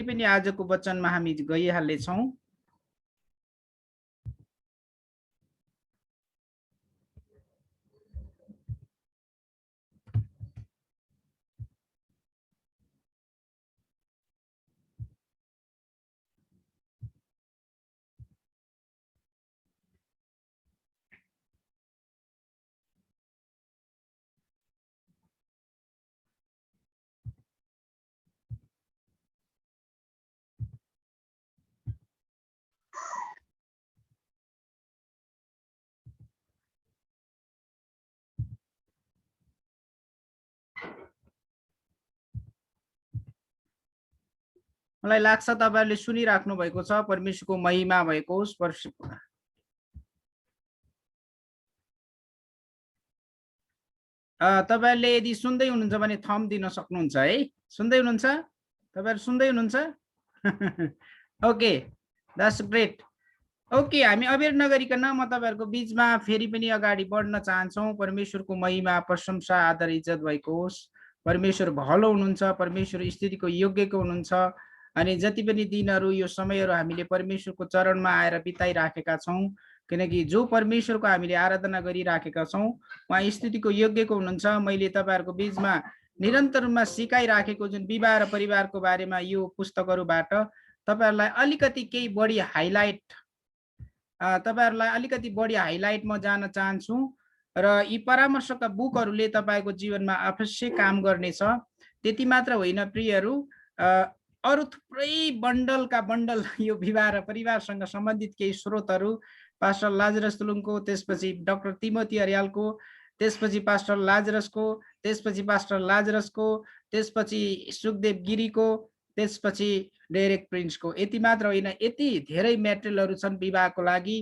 पनि आजको वचनमा हामी गइहाल्नेछौँ। मलाई लाग्छ तपाईहरुले सुनिराख्नु भएको छ। परमेश्वरको महिमा भएको होस्। तपाईहरुले यदि सुन्दै हुनुहुन्छ भने थम्ब दिन सक्नुहुन्छ है। सुन्दै हुनुहुन्छ? तपाईहरु सुन्दै हुनुहुन्छ? Okay, that's great. ओके, हामी अबेर नगरिकन म तपाईहरुको बीचमा फेरि पनि अगाडि बढ्न चाहन्छौँ। परमेश्वरको महिमा, प्रशंसा, आदर, इज्जत भएको होस्। परमेश्वर भलो हुनुहुन्छ, परमेश्वर स्तुतिको योग्यको हुनुहुन्छ। अनि जति पनि दिनहरु यो समयहरु हामीले परमेश्वरको चरणमा आएर बिताइराखेका छौं, किनकि जो परमेश्वरको हामीले आराधना गरिराखेका छौं उहाँ स्तुतिको योग्यको हुनुहुन्छ। मैले तपाईहरुको बीचमा निरन्तर रूपमा सिकाइराखेको जुन विवाह र परिवारको बारेमा यो पुस्तकहरुबाट तपाईहरुलाई अलिकति केही बढी हाइलाइट म जान चाहन्छु र यी परामर्शका बुकहरुले तपाईको जीवनमा अवश्य काम गर्नेछ। त्यति मात्र होइन प्रियहरु, अरु थुप्रै बन्डलका बन्डल यो विवाह र परिवारसँग सम्बन्धित केही स्रोतहरु पास्टर लाजरस तुलुङको, त्यसपछि डाक्टर तिमोथी अर्यालको, त्यसपछि पास्टर लाजरसको, त्यसपछि पास्टर लाजरसको, त्यसपछि सुखदेव गिरीको, त्यसपछि डेरेक प्रिन्सको। यति मात्र होइन, यति धेरै मेटेरियलहरु छन् विवाहको लागि।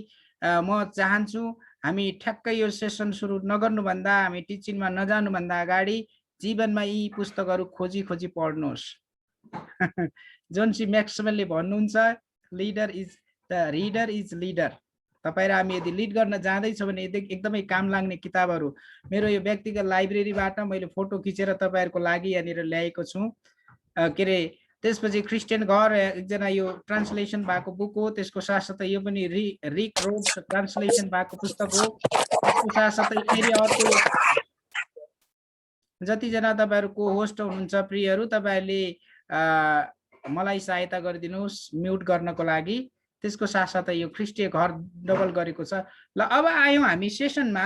म चाहन्छु हामी ठ्याक्कै यो सेसन सुरु नगर्नुभन्दा, हामी टिचिङमा नजानुभन्दा अगाडि जीवनमा यी पुस्तकहरु खोजी खोजी पढ्नुहोस्। जोन सी मैक्सवेलले भन्नुहुन्छ, रीडर इज लीडर। तपाई र हामी यदि लिड गर्न जाँदैछौँ भने एकदमै काम लाग्ने किताबहरु मेरो यो व्यक्तिगत लाइब्रेरीबाट मैले फोटो खिचेर तपाईहरुको लागि यहाँनिर ल्याएको छु। के रे, त्यसपछि क्रिस्चियन घर एकजना यो ट्रान्सलेसन भएको बुक हो। त्यसको साथसाथै यो पनि रिक रोड्स ट्रान्सलेसन भएको पुस्तक हो। त्यसको साथसाथै फेरि अर्को जतिजना तपाईहरुको होस्ट हुनुहुन्छ प्रियहरु, तपाईहरुले मलाई सहायता गरिदिनुस् म्युट गर्नको लागि। त्यसको साथसाथै यो ख्रीष्टीय घर डबल गरेको छ। ल अब आयौं हामी सेसनमा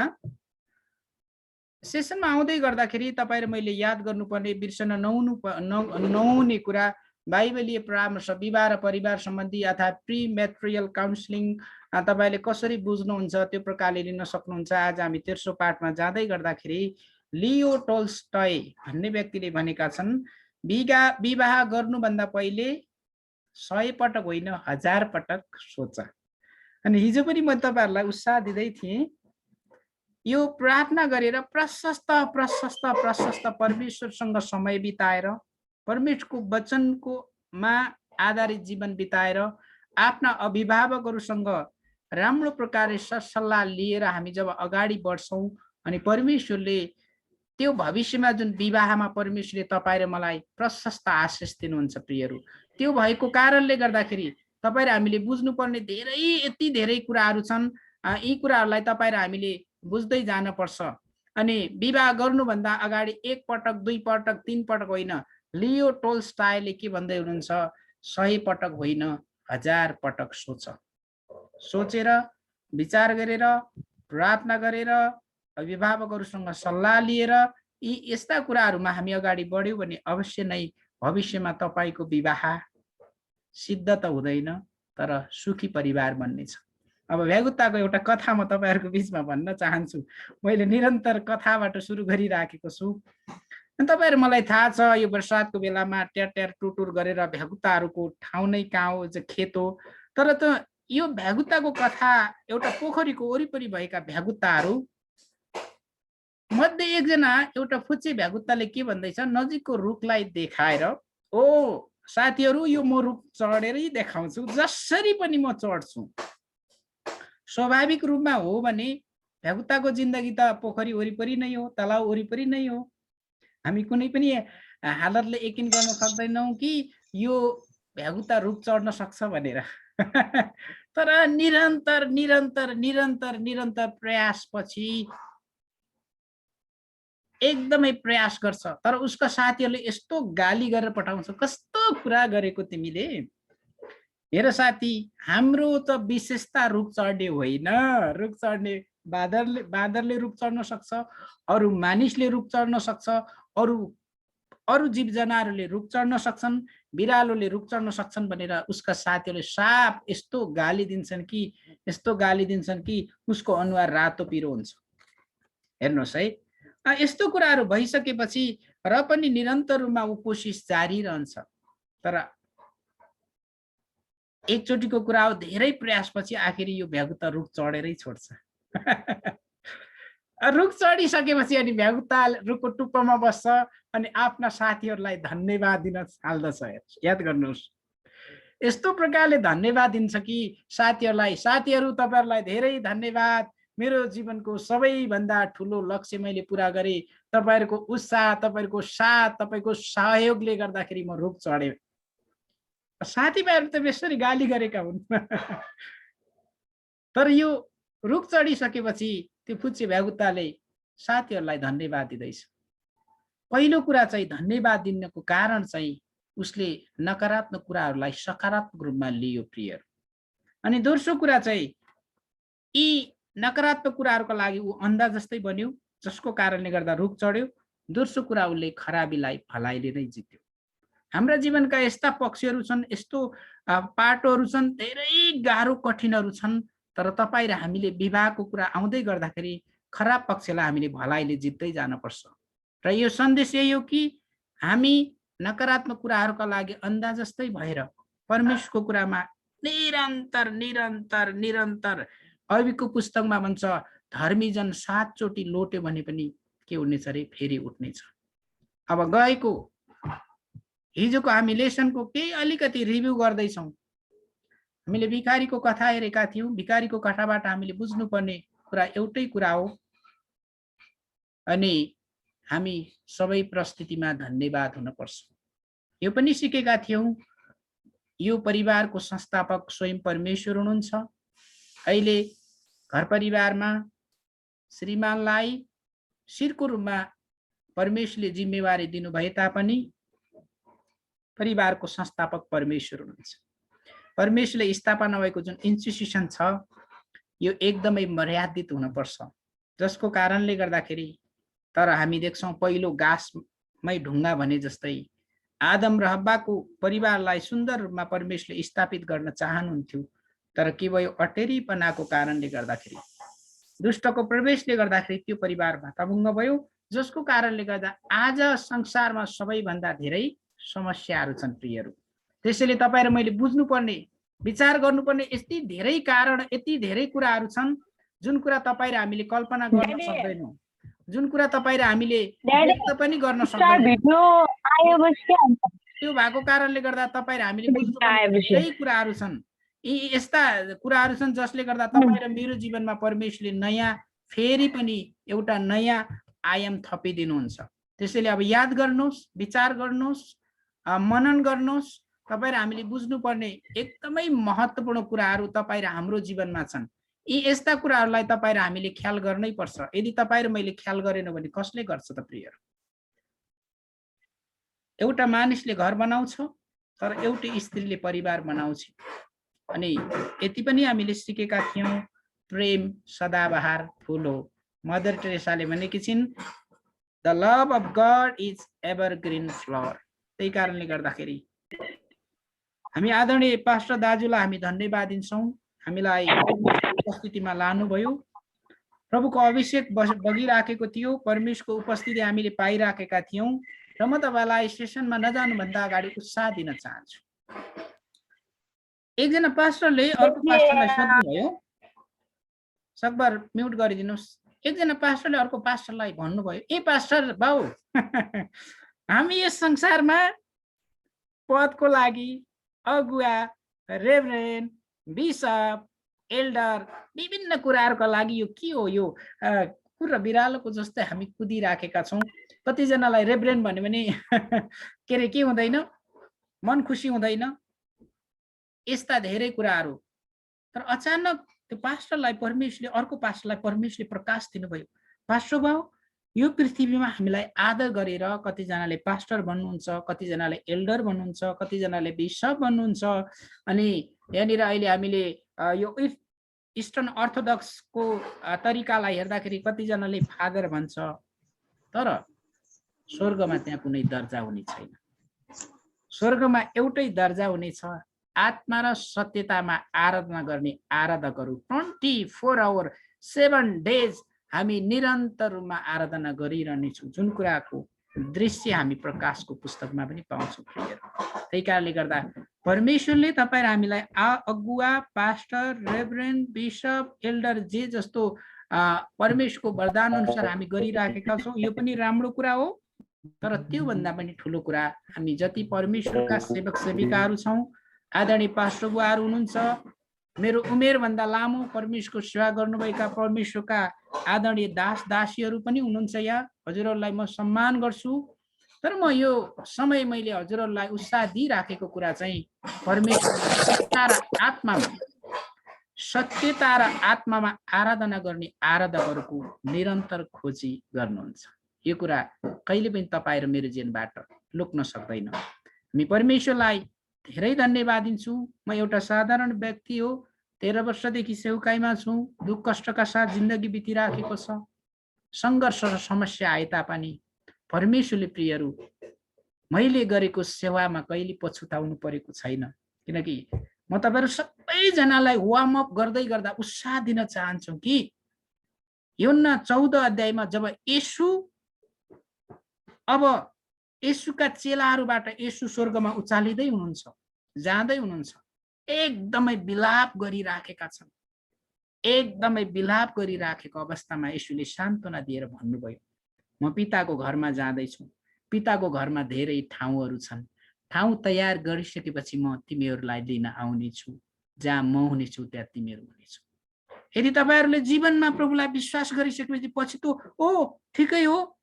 आउँदै गर्दाखेरि तपाई र मैले याद गर्नुपर्ने, बिर्सन नहुने कुरा बाइबलीय परामर्श विवाह र परिवार सम्बन्धी अर्थात् प्री मैट्रियल काउन्सिलिङ तपाईले कसरी बुझ्नुहुन्छ त्यो प्रकारले लिन सक्नुहुन्छ। आज हामी तेस्रो पाठमा जाँदै गर्दाखेरि लियो टोल्स्टय भन्ने व्यक्तिले भनेका छन्, विवाह गर्नुभन्दा पहिले 100 पटक होइन 1000 पटक सोच। अनि हिजो पनि म तपाईहरुलाई उत्साह दिँदै थिएँ, यो प्रार्थना गरेर प्रशस्त परमेश्वरसँग समय बिताएर, परमेश्वरको वचनको मा आधारित जीवन बिताएर, आफ्ना अभिभावकहरुसँग राम्रो प्रकारले सरसल्लाह लिएर हामी जब अगाडि बढ्छौं अनि परमेश्वरले त्यो भविष्यमा जुन विवाहमा परमेश्वरले तपाई र मलाई प्रशस्त आशीष दिनुहुन्छ प्रियहरु, त्यो भएको कारणले गर्दाखेरि तपाई र हामीले बुझ्नुपर्ने यति धेरै कुराहरु छन्। यी कुराहरुलाई तपाई र हामीले बुझ्दै जान पर्छ। अनि विवाह गर्नुभन्दा अगाडि 1 पटक 2 पटक 3 पटक होइन, लियो टोल्स्टयले के भन्दै हुनुहुन्छ, 100 पटक होइन 1000 पटक सोचेर विचार गरेर प्रार्थना गरेर अभिभावकहरुसँग सल्लाह लिएर यी यस्ता कुराहरुमा हामी अगाडि बढ्यौं भने अवश्य नै भविष्यमा तपाईको विवाह सिद्ध त हुँदैन तर सुखी परिवार बन्नेछ। अब भ्यागुताको एउटा कथा म तपाईहरुको बीचमा भन्न चाहन्छु। मैले निरन्तर कथाबाट सुरु गरिराखेको छु। अनि तपाईहरु, मलाई थाहा छ यो बरसातको बेलामा ट्यार टुटुर गरेर भ्यागुताहरुको ठाउँ नै कहाँ हो, खेत हो। तर त यो भ्यागुताको कथा एउटा पोखरीको वरिपरि भएका भ्यागुताहरु मध्ये एकजना एउटा फुच्चे भ्यागुताले के भन्दैछ, नजिकको रुखलाई देखाएर, ओ साथीहरु, यो म रुख चढेरै देखाउँछु, जसरी पनि म चढ्छु। स्वाभाविक रूपमा हो भने भ्यागुताको जिन्दगी त पोखरी वरिपरि नै हो, तलाउ वरिपरि नै हो। हामी कुनै पनि हालतले यकिन गर्न सक्दैनौं कि यो भ्यागुता रुख चढ्न सक्छ भनेर तर निरन्तर निरन्तर निरन्तर निरन्तर प्रयासपछि एकदमै प्रयास गर्छ तर उसका साथीहरूले यस्तो गाली गरेर पठाउँछ, कस्तो कुरा गरेको तिमीले। हेर साथी, हाम्रो त विशेषता रुख चढ्ने होइन। रुख चढ्ने बाँदरले रुख चढ्न सक्छ, अरू मानिसले रुख चढ्न सक्छ, अरू अरू जीव जनावरले रुख चढ्न सक्छन्, बिरालोले रुख चढ्न सक्छन् भनेर उसका साथीहरूले साफ यस्तो गाली दिन्छन् कि उसको अनुहार रातो पिरो हुन्छ। हेर्नुहोस् है, यस्तो कुराहरू भइसकेपछि र पनि निरन्तर रूपमा ऊ कोसिस जारी रहन्छ। तर एकचोटिको कुरा हो, धेरै प्रयासपछि आखिर यो भ्यागुता रुख चढेरै छोड्छ। रुख चढिसकेपछि अनि भ्यागुता रुखको टुप्पोमा बस्छ अनि आफ्ना साथीहरूलाई धन्यवाद दिन थाल्दछ। याद गर्नुहोस्, यस्तो प्रकारले धन्यवाद दिन्छ कि साथीहरू तपाईहरुलाई धेरै धन्यवाद, मेरो जीवनको सबैभन्दा ठुलो लक्ष्य मैले पूरा गरेँ, तपाईहरुको उत्साह, तपाईहरुको साथ, तपाईको सहयोगले गर्दाखेरि म रुख चढे। साथीभाइहरू त बेसरी गाली गरेका हुन् तर यो रुख चढिसकेपछि त्यो फुच्चे भ्यागुताले साथीहरूलाई धन्यवाद दिँदैछ। पहिलो कुरा चाहिँ धन्यवाद दिनको कारण चाहिँ उसले नकारात्मक कुराहरूलाई सकारात्मक रूपमा लियो प्रिय। अनि दोस्रो कुरा चाहिँ यी नकारात्मक कुराहरूको लागि ऊ अन्धा जस्तै बन्यो, जसको कारणले गर्दा रुख चढ्यो। दोस्रो कुरा, उसले खराबीलाई भलाइले नै जित्यो। हाम्रा जीवनका यस्ता पक्षहरू छन्, यस्तो पाटोहरू छन्, धेरै गाह्रो कठिनहरू छन्, तर तपाईँ र हामीले विवाहको कुरा आउँदै गर्दाखेरि खराब पक्षलाई हामीले भलाइले जित्दै जानुपर्छ। र यो सन्देश यही हो कि हामी नकारात्मक कुराहरूका लागि अन्धा जस्तै भएर परमेश्वरको कुरामा निरन्तर निरन्तर निरन्तर, अविको पुस्तकमा भन्छ धर्मीजन 7 चोटि लोट्यो भने पनि के हुनेछ रे, फेरि उठ्नेछ। अब गएको हिजोको हामी लेसनको केही अलिकति रिभ्यू गर्दैछौँ। हामीले भिखारीको कथा हेरेका थियौँ। भिखारीको कथाबाट हामीले बुझ्नुपर्ने कुरा एउटै कुरा हो, अनि हामी सबै परिस्थितिमा धन्यवाद हुनुपर्छ। यो पनि सिकेका थियौँ, यो परिवारको संस्थापक स्वयं परमेश्वर हुनुहुन्छ। अहिले घर परिवारमा श्रीमानलाई शिरको रूपमा परमेश्वरले जिम्मेवारी दिनुभए तापनि परिवारको संस्थापक परमेश्वर हुनुहुन्छ। परमेश्वरले स्थापना भएको जुन इन्स्टिट्युसन छ यो एकदमै मर्यादित हुनुपर्छ, जसको कारणले गर्दाखेरि तर हामी देख्छौँ पहिलो गाँसमै ढुङ्गा भने जस्तै आदम र हव्वाको परिवारलाई सुन्दर रूपमा परमेश्वरले स्थापित गर्न चाहनुहुन्थ्यो, तर के भयो, अटेरीपनाको कारणले गर्दाखेरि, दुष्टको प्रवेशले गर्दाखेरि त्यो परिवार भताभुङ्ग भयो, जसको कारणले गर्दा आज संसारमा सबैभन्दा धेरै समस्याहरू छन् प्रियहरू। त्यसैले तपाईँ र मैले बुझ्नुपर्ने, विचार गर्नुपर्ने यति धेरै कारण, यति धेरै कुराहरू छन् जुन कुरा तपाईँ र हामीले कल्पना गर्न सक्दैनौँ, जुन कुरा तपाईँ र हामीले व्यक्त पनि गर्न सक्दैनौँ। त्यो भएको कारणले गर्दा तपाईँ र हामीले बुझ्नुपर्ने धेरै कुराहरू छन्। यी यस्ता कुराहरू छन् जसले गर्दा तपाईँ र मेरो जीवनमा परमेश्वरले नयाँ, फेरि पनि एउटा नयाँ आयाम थपिदिनुहुन्छ। त्यसैले अब याद गर्नुहोस्, विचार गर्नुहोस्, मनन गर्नुहोस्। तपाईँ र हामीले बुझ्नुपर्ने एकदमै महत्त्वपूर्ण कुराहरू तपाईँ र हाम्रो जीवनमा छन्। यी यस्ता कुराहरूलाई तपाईँ र हामीले ख्याल गर्नै पर्छ। यदि तपाईँ र मैले ख्याल गरेनौँ भने कसले गर्छ त प्रिय? एउटा मानिसले घर बनाउँछ, तर एउटै स्त्रीले परिवार बनाउँछ। अनि यति पनि हामीले सिकेका थियौँ, प्रेम सदाबहार फुल हो। मदर टेरेसाले भनेकी छिन्, the love of God is evergreen flower. त्यही कारणले गर्दाखेरि हामी आदरणीय पास्टर दाजुलाई हामी धन्यवाद दिन्छौँ, हामीलाई उपस्थितिमा लानुभयो। प्रभुको अभिषेक बगिराखेको थियो, परमेश्वरको उपस्थिति हामीले पाइराखेका थियौँ, र म तपाईँलाई सेसनमा नजानुभन्दा अगाडि उत्साह दिन चाहन्छु। एकजना पास्टरले अर्को पास्टरलाई सोध्नुभयो, सकभर म्युट गरिदिनुहोस्। एकजना पास्टरले अर्को पास्टरलाई भन्नुभयो, ए पास्टर बाउ हामी यस संसारमा पदको लागि अगुवा, रेभरेन्ड, बिशप, एल्डर, विभिन्न कुराहरूका लागि यो के हो, यो कुकुर र बिरालोको जस्तै हामी कुदिराखेका छौँ। कतिजनालाई रेभरेन्ड भन्यो भने के अरे के हुँदैन, मन खुसी हुँदैन, यस्ता धेरै कुराहरू। तर अचानक त्यो पास्टरलाई परमेश्वरले अर्को पास्टरलाई परमेश्वरले प्रकाश दिनुभयो। पास्टर बाउ, यो पृथ्वीमा हामीलाई आदर गरेर कतिजनाले पास्टर भन्नुहुन्छ, कतिजनाले एल्डर भन्नुहुन्छ, कतिजनाले बिशप भन्नुहुन्छ। अनि यहाँनिर अहिले हामीले यो इस्टर्न अर्थोडक्सको तरिकालाई हेर्दाखेरि कतिजनाले फादर भन्छ। तर स्वर्गमा त्यहाँ कुनै दर्जा हुने छैन। स्वर्गमा एउटै दर्जा हुनेछ, आत्मा र सत्यतामा आराधना गर्ने आराधकहरू। 24 आवर 7 डेज हामी निरन्तर रूपमा आराधना गरिरहनेछौँ, जुन कुराको दृश्य हामी प्रकाशको पुस्तकमा पनि पाउँछौँ। त्यही कारणले गर्दा परमेश्वरले तपाईँ र हामीलाई अगुवा, पास्टर, रेभरेन्ड, बिशप, एल्डर जे जस्तो परमेश्वरको वरदान अनुसार हामी गरिराखेका छौँ, यो पनि राम्रो कुरा हो। तर त्योभन्दा पनि ठुलो कुरा, हामी जति परमेश्वरका सेवक सेविकाहरू छौँ, आदरणीय पास्टर बुवाहरू हुनुहुन्छ, मेरो उमेरभन्दा लामो परमेश्वरको सेवा गर्नुभएका परमेश्वरका आदरणीय दास दासीहरू पनि हुनुहुन्छ यहाँ। हजुरहरूलाई म सम्मान गर्छु। तर म यो समय मैले हजुरहरूलाई उत्साह दिइराखेको कुरा चाहिँ सत्यता र आत्मामा आराधना गर्ने आराधकहरूको निरन्तर खोजी गर्नुहुन्छ। यो कुरा कहिले पनि तपाईँ र मेरो जीवनबाट लुक्न सक्दैन। हामी परमेश्वरलाई धेरै धन्यवाद दिन्छु। म एउटा साधारण व्यक्ति हो, 13 वर्षदेखि सेवकाईमा छु, दुःख कष्टका साथ जिन्दगी बितिराखेको छ। सङ्घर्ष र समस्या आए तापनि परमेश्वरले प्रियहरू मैले गरेको सेवामा कहिले पछुताउनु परेको छैन। किनकि म तपाईहरु सबैजनालाई वार्म अप गर्दै गर्दा उत्साह दिन चाहन्छु कि यूहन्ना 14 अध्यायमा जब येशूका चेलाहरूबाट येशू स्वर्गमा उचालिँदै हुनुहुन्छ, जाँदै हुनुहुन्छ, एकदमै विलाप गरिराखेका छन्। एकदमै विलाप गरिराखेको अवस्थामा येशूले सान्त्वना दिएर भन्नुभयो, म पिताको घरमा जाँदैछु, पिताको घरमा धेरै ठाउँहरू छन्, ठाउँ तयार गरिसकेपछि म तिमीहरूलाई लिन आउने छु, जहाँ म हुनेछु त्यहाँ तिमीहरू हुनेछौ। यदि तपाईहरुले जीवनमा प्रभुलाई विश्वास गरिसकेपछि पछि त ओ ठिकै हो,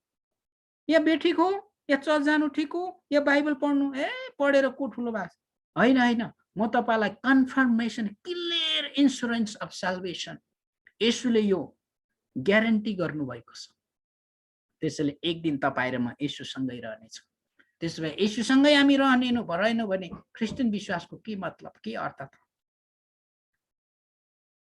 या बेठिक हो, या चर्च जानु ठिक हो, या बाइबल पढ्नु पढेर को ठुलो बास हैन हैन। म तपाईलाई confirmation, clear insurance of salvation येशूले यो ग्यारेन्टी गर्नुभएको छ। त्यसैले एक दिन तपाईँ र म येशूसँगै रहनेछौँ। त्यसो भए येशूसँगै हामी रहेनौँ भने क्रिस्चियन विश्वासको के मतलब, के अर्थ त?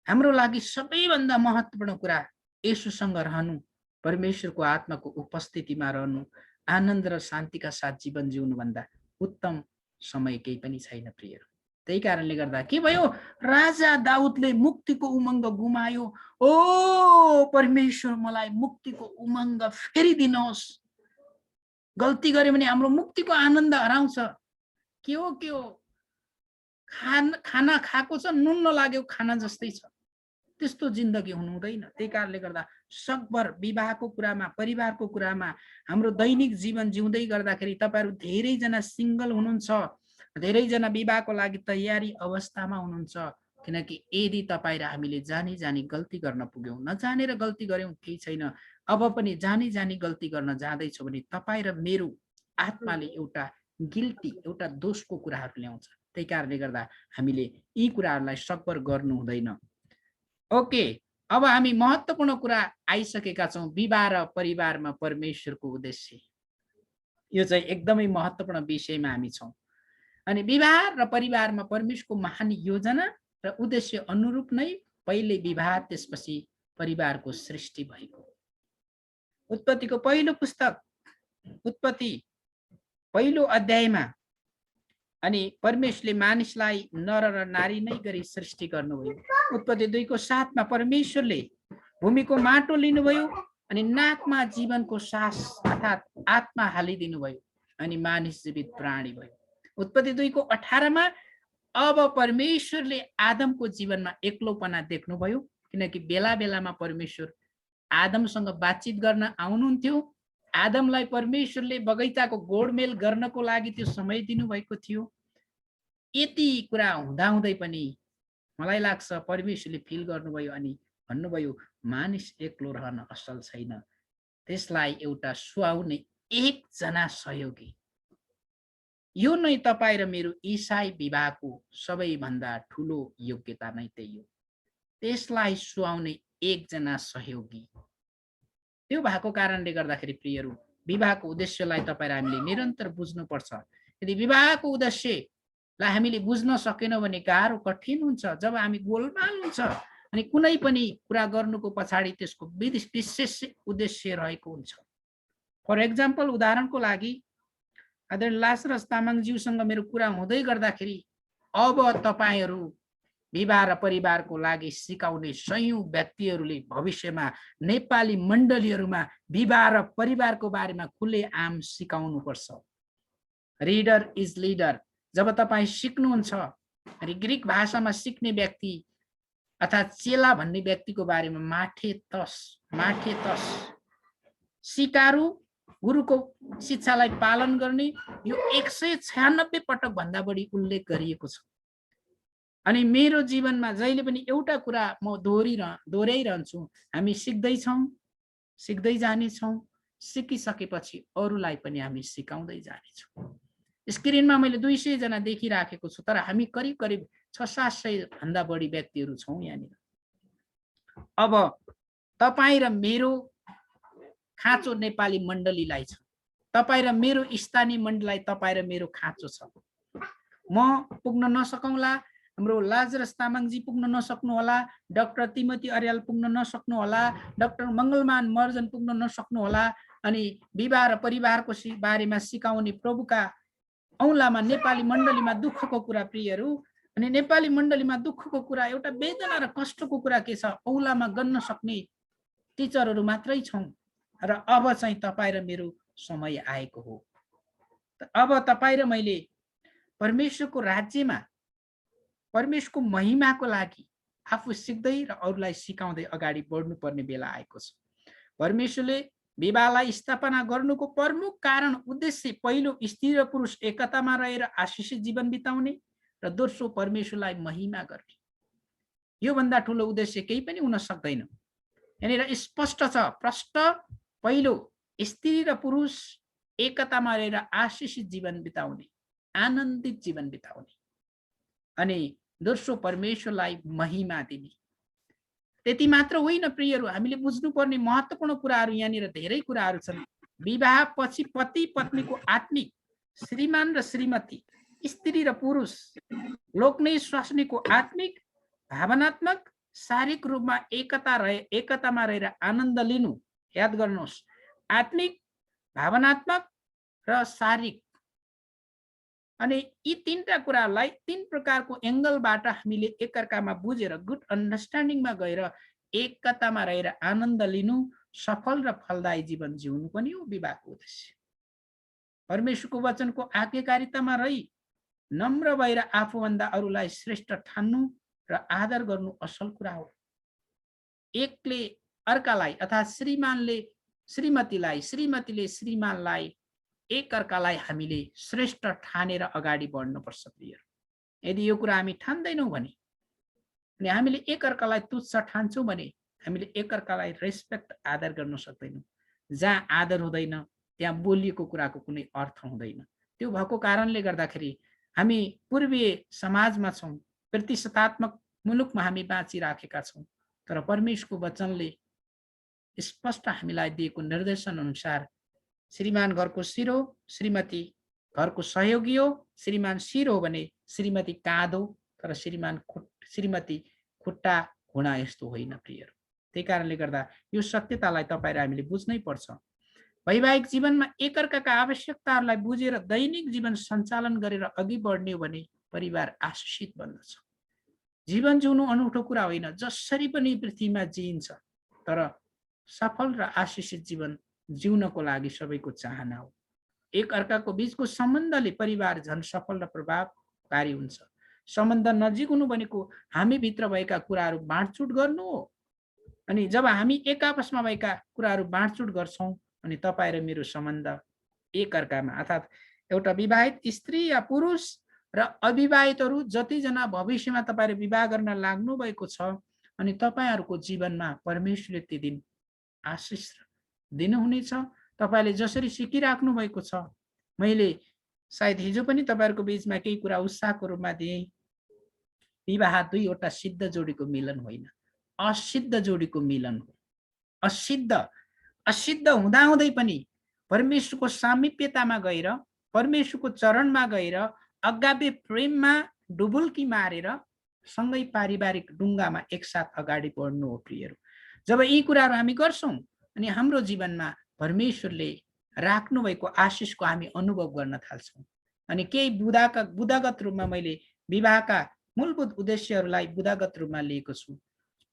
हाम्रो लागि सबैभन्दा महत्त्वपूर्ण कुरा येशूसँग रहनु, परमेश्वरको आत्माको उपस्थितिमा रहनु, आनन्द र शान्तिका साथ जीवन जिउनु भन्दा उत्तम समय केही पनि छैन प्रियहरू। त्यही कारणले गर्दा के भयो, राजा दाउदले मुक्तिको उमङ्ग गुमायो। ओ परमेश्वर, मलाई मुक्तिको उमङ्ग फेरि दिनुहोस्। गल्ती गरे भने हाम्रो मुक्तिको आनन्द हराउँछ। के हो खाना खाएको छ, नुन नलाग्यो खाना जस्तै छ, त्यस्तो जिन्दगी हुनु हुँदैन। त्यही कारणले गर्दा सकभर विवाहको कुरामा, परिवारको कुरामा, हाम्रो दैनिक जीवन जिउँदै गर्दाखेरि तपाईहरु धेरैजना सिंगल हुनुहुन्छ, धेरैजना विवाहको लागि तयारी अवस्थामा हुनुहुन्छ। किनकि यदि तपाईँ र हामीले जानी जानी गल्ती गर्न पुग्यौं, नजानेर गल्ती गर्यौं केही छैन, अब पनि जानी जानी गल्ती गर्न जाँदैछौँ भने तपाईँ र मेरो आत्माले एउटा गिल्टी, एउटा दोषको कुराहरू ल्याउँछ। त्यही कारणले गर्दा हामीले यी कुराहरूलाई सकभर गर्नु हुँदैन। ओके, अब हामी महत्त्वपूर्ण कुरा आइसकेका छौं, विवाह र परिवारमा परमेश्वरको उद्देश्य। यो चाहिँ एकदमै महत्त्वपूर्ण विषयमा हामी छौं। अनि विवाह र परिवारमा परमेश्वरको महान योजना र उद्देश्य अनुरूप नै पहिले विवाह, त्यसपछि परिवारको सृष्टि भएको। उत्पत्तिको पहिलो पुस्तक, उत्पत्ति पहिलो अध्यायमा अनि परमेश्वरले मानिसलाई नर र नारी नै गरी सृष्टि गर्नुभयो। उत्पत्ति 2 को 7 मा परमेश्वरले भूमिको माटो लिनुभयो अनि नाकमा जीवनको सास अर्थात आत्मा हालिदिनु भयो अनि मानिस जीवित प्राणी भयो। उत्पत्ति 2 को 18 मा अब परमेश्वरले आदमको जीवनमा एक्लोपना देख्नुभयो, किनकि बेला बेलामा परमेश्वर आदमसँग बातचित गर्न आउनुहुन्थ्यो। आदमलाई परमेश्वरले बगैँचाको गोडमेल गर्नको लागि त्यो समय दिनुभएको थियो। यति कुरा हुँदाहुँदै पनि मलाई लाग्छ परमेश्वरले फिल गर्नुभयो अनि भन्नुभयो मानिस एक्लो रहन असल छैन, त्यसलाई एउटा सुहाउने एकजना सहयोगी, यो नै तपाईँ र मेरो ईसाई विवाहको सबैभन्दा ठुलो योग्यता नै त्यही हो। त्यसलाई सुहाउने एकजना सहयोगी। त्यो भएको कारणले गर्दाखेरि प्रियहरू विवाहको उद्देश्यलाई तपाईँ र हामीले निरन्तर बुझ्नुपर्छ। यदि विवाहको उद्देश्यलाई हामीले बुझ्न सकेनौँ भने गाह्रो कठिन हुन्छ। जब हामी गोलमाल हुन्छ अनि कुनै पनि कुरा गर्नुको पछाडि त्यसको विशेष उद्देश्य रहेको हुन्छ। फर एक्जाम्पल, उदाहरणको लागि आदरणीय लासरस तामाङज्यूसँग मेरो कुरा हुँदै गर्दाखेरि अब तपाईँहरू विवाह र परिवारको लागि सिकाउने सयौं व्यक्तिहरूले भविष्यमा नेपाली मण्डलीहरूमा विवाह र परिवारको बारेमा खुलेआम सिकाउनुपर्छ। Reader is leader. जब तपाईँ सिक्नुहुन्छ अनि ग्रीक भाषामा सिक्ने व्यक्ति अर्थात् चेला भन्ने व्यक्तिको बारेमा माठे तस सिकारु गुरुको शिक्षालाई पालन गर्ने यो 196 पटक भन्दा बढी उल्लेख गरिएको छ। अनि मेरो जीवनमा जहिले पनि एउटा कुरा म दोहोऱ्याइरहन्छु, हामी सिक्दैछौँ, सिक्दै जानेछौँ, सिकिसकेपछि अरूलाई पनि हामी सिकाउँदै जानेछौँ। स्क्रिनमा मैले 200 जना देखिराखेको छु, तर हामी करिब करिब 600-700 भन्दा बढी व्यक्तिहरू छौँ यहाँनिर। अब तपाईँ र मेरो खाँचो नेपाली मण्डलीलाई छ, तपाईँ र मेरो स्थानीय मण्डलीलाई तपाईँ र मेरो खाँचो छ। म पुग्न नसकौँला, हाम्रो लाजरस तामाङजी पुग्न नसक्नु होला, डाक्टर तिमती अर्याल पुग्न नसक्नु होला, डाक्टर मङ्गलमान मर्जन पुग्न नसक्नु होला, अनि विवाह र परिवारको बारेमा सिकाउने प्रभुका औँलामा नेपाली मण्डलीमा दुःखको कुरा प्रियहरू, अनि नेपाली मण्डलीमा दुःखको कुरा, एउटा वेदना र कष्टको कुरा के छ, औँलामा गन्न सक्ने टिचरहरू मात्रै छौँ। र अब चाहिँ तपाईँ र मेरो समय आएको हो। अब तपाईँ र मैले परमेश्वरको राज्यमा परमेश्वरको महिमाको लागि आफू सिक्दै र अरूलाई सिकाउँदै अगाडि बढ्नुपर्ने बेला आएको छ। परमेश्वरले विवाहलाई स्थापना गर्नुको प्रमुख कारण उद्देश्य पहिलो स्त्री र पुरुष एकतामा रहेर आशिषित जीवन बिताउने र दोस्रो परमेश्वरलाई महिमा गर्ने। यो भन्दा ठुलो उद्देश्य केही पनि हुन सक्दैन। यहाँनिर स्पष्ट छ, प्रष्ट, पहिलो स्त्री र पुरुष एकतामा रहेर आशिषित जीवन बिताउने, आनन्दित जीवन बिताउने, अनि दोस्रो परमेश्वरलाई महिमा दिने। त्यति मात्र होइन प्रियहरू, हामीले बुझ्नुपर्ने महत्त्वपूर्ण कुराहरू यहाँनिर धेरै कुराहरू छन्। विवाह पछि पति पत्नीको आत्मिक, श्रीमान र श्रीमती, स्त्री र पुरुष, लोग्ने स्वास्नीको आत्मिक, भावनात्मक, शारीरिक रूपमा एकतामा रहेर आनन्द लिनु। याद गर्नुहोस्, आत्मिक, भावनात्मक र शारीरिक। अनि यी तीनटा कुरालाई तीन प्रकारको एंगलबाट हामीले एकअर्कामा बुझेर गुड अन्डरस्ट्यान्डिङमा गएर एकतामा रहेर आनन्द लिनु, सफल र फलदायी जीवन जिउनु पनि हो विवाहको उद्देश्य। परमेश्वरको वचनको आज्ञाकारितामा रही नम्र भएर आफूभन्दा अरूलाई श्रेष्ठ ठान्नु र आदर गर्नु असल कुरा हो। एकले अर्कालाई अर्थात् श्रीमानले श्रीमतीलाई, श्रीमतीले श्रीमानलाई, एकअर्कालाई हामीले श्रेष्ठ ठानेर अगाडि बढ्नुपर्छ प्रिय। यदि यो कुरा हामी ठान्दैनौँ भने अनि हामीले एकअर्कालाई तुच्छ ठान्छौँ भने हामीले एकअर्कालाई रेस्पेक्ट, आदर गर्न सक्दैनौँ। जहाँ आदर हुँदैन त्यहाँ बोलिएको कुराको कुनै अर्थ हुँदैन। त्यो भएको कारणले गर्दाखेरि हामी पूर्वीय समाजमा छौँ, प्रतिशतात्मक मुलुकमा हामी बाँचिराखेका छौँ। तर परमेश्वरको वचनले स्पष्ट हामीलाई दिएको निर्देशन अनुसार श्रीमान घरको शिर हो, श्रीमती घरको सहयोगी हो। श्रीमान शिर हो भने श्रीमती काँध हो, तर श्रीमती खुट्टा घुँडा यस्तो होइन प्रियहरू। त्यही कारणले गर्दा यो सत्यतालाई तपाईँ र हामीले बुझ्नै पर्छ। वैवाहिक जीवनमा एकअर्काका आवश्यकताहरूलाई बुझेर दैनिक जीवन सञ्चालन गरेर अघि बढ्ने हो भने परिवार आशिषित बन्दछ। जीवन जिउनु अनौठो कुरा होइन, जसरी पनि पृथ्वीमा जिइन्छ, तर सफल र आशिषित जीवन जिउनको लागि सबैको चाहना हो। एक अर्काको बीचको सम्बन्धले परिवार झन् सफल र प्रभावकारी हुन्छ। सम्बन्ध नजिक हुनु भनेको हामी भित्र भएका कुराहरू बाँडचुट गर्नु हो। अनि जब हामी एक आपसमा भएका कुराहरू बाँडचुट गर्छौँ अनि तपाईँ र मेरो सम्बन्ध एक अर्कामा अर्थात् एउटा विवाहित स्त्री या पुरुष र अविवाहितहरू जतिजना भविष्यमा तपाईहरु विवाह गर्न लाग्नु भएको छ अनि तपाईहरुको जीवनमा परमेश्वरले ती दिन आशीष दिनुहुनेछ। तपाईले जसरी सिकिराख्नु भएको छ, मैले सायद हिजो पनि तपाईहरुको बीचमा केही कुरा उत्साहको रूपमा दिए। विवाह दुईवटा सिद्ध जोडीको मिलन होइन, असिद्ध जोडीको मिलन हो। असिद्ध असिद्ध हुँदाहुँदै पनि परमेश्वरको सामिप्यतामा गएर, परमेश्वरको चरणमा गएर, अगाधे प्रेममा डुबुल्की मारेर सँगै पारिवारिक डुङ्गामा एकसाथ अगाडि बढ्नु हो प्रियहरू। जब यी कुराहरू हामी गर्छौँ अनि हाम्रो जीवनमा परमेश्वरले राख्नु भएको आशिषको हामी अनुभव गर्न थाल्छौँ। अनि केही बुदागत रूपमा मैले विवाहका मूलभूत उद्देश्यहरूलाई बुदागत रूपमा लिएको छु।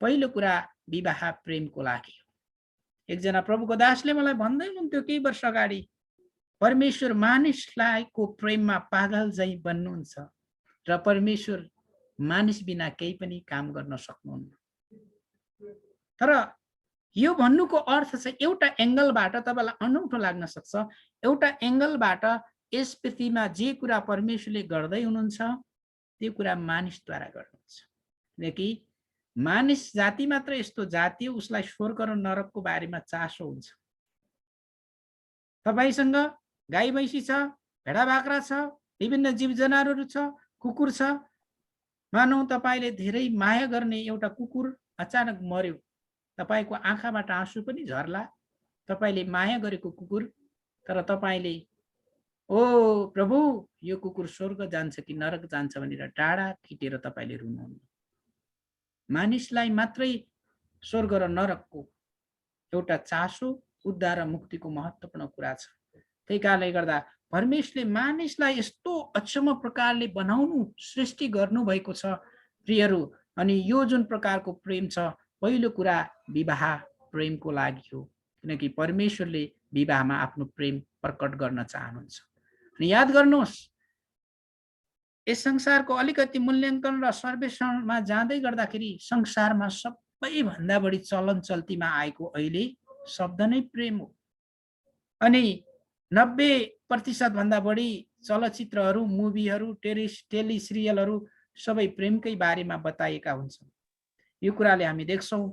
पहिलो कुरा विवाह प्रेमको लागि हो। एकजना प्रभुको दासले मलाई भन्दै हुनुहुन्थ्यो केही वर्ष अगाडि, परमेश्वर मानिसलाई को प्रेममा पागल झै बन्नुहुन्छ र परमेश्वर मानिस बिना केही पनि काम गर्न सक्नुहुन्न। तर यो भन्नुको अर्थ चाहिँ एउटा एंगलबाट तपाईलाई अनौठो लाग्न सक्छ। एउटा एंगलबाट यस पृथ्वीमा जे कुरा परमेश्वरले गर्दै हुनुहुन्छ त्यो कुरा मानिसद्वारा गर्नुहुन्छ। किनकि मानिस जाति मात्र यस्तो जाति हो, उसलाई स्वर्ग र नरकको बारेमा चासो हुन्छ। तपाईसँग गाई भैँसी छ, भेडा बाख्रा छ, विभिन्न जीव जनावरहरू छ, कुकुर छ। मानौ तपाईले धेरै माया गर्ने एउटा कुकुर अचानक मर्यो, तपाईको आँखाबाट आँसु पनि झर्ला। तपाईले माया गरेको कुकुर, तर तपाईले ओ प्रभु यो कुकुर स्वर्ग जान्छ कि नरक जान्छ भनेर डाँडा खिटेर तपाईले रुनुहुन्न। मानिसलाई मात्रै स्वर्ग र नरकको एउटा चासो, उद्धार र मुक्तिको महत्त्वपूर्ण कुरा छ। त्यही कारणले गर्दा परमेश्वरले मानिसलाई यस्तो अचम्म प्रकारले बनाउनु, सृष्टि गर्नु भएको छ प्रियहरू। अनि यो जुन प्रकारको प्रेम छ, पहिलो कुरा विवाह प्रेमको लागि हो। किनकि परमेश्वरले विवाहमा आफ्नो प्रेम प्रकट गर्न चाहनुहुन्छ। अनि याद गर्नुहोस्, यस संसारको अलिकति मूल्याङ्कन र सर्वेक्षणमा जाँदै गर्दाखेरि संसारमा सबैभन्दा बढी चलन चल्तीमा आएको अहिले शब्द नै प्रेम हो। अनि 90% भन्दा बढी चलचित्रहरू, मुभीहरू, टेली सिरियलहरू सबै प्रेमकै बारेमा बताएका हुन्छन्। यो कुराले हामी देख्छौँ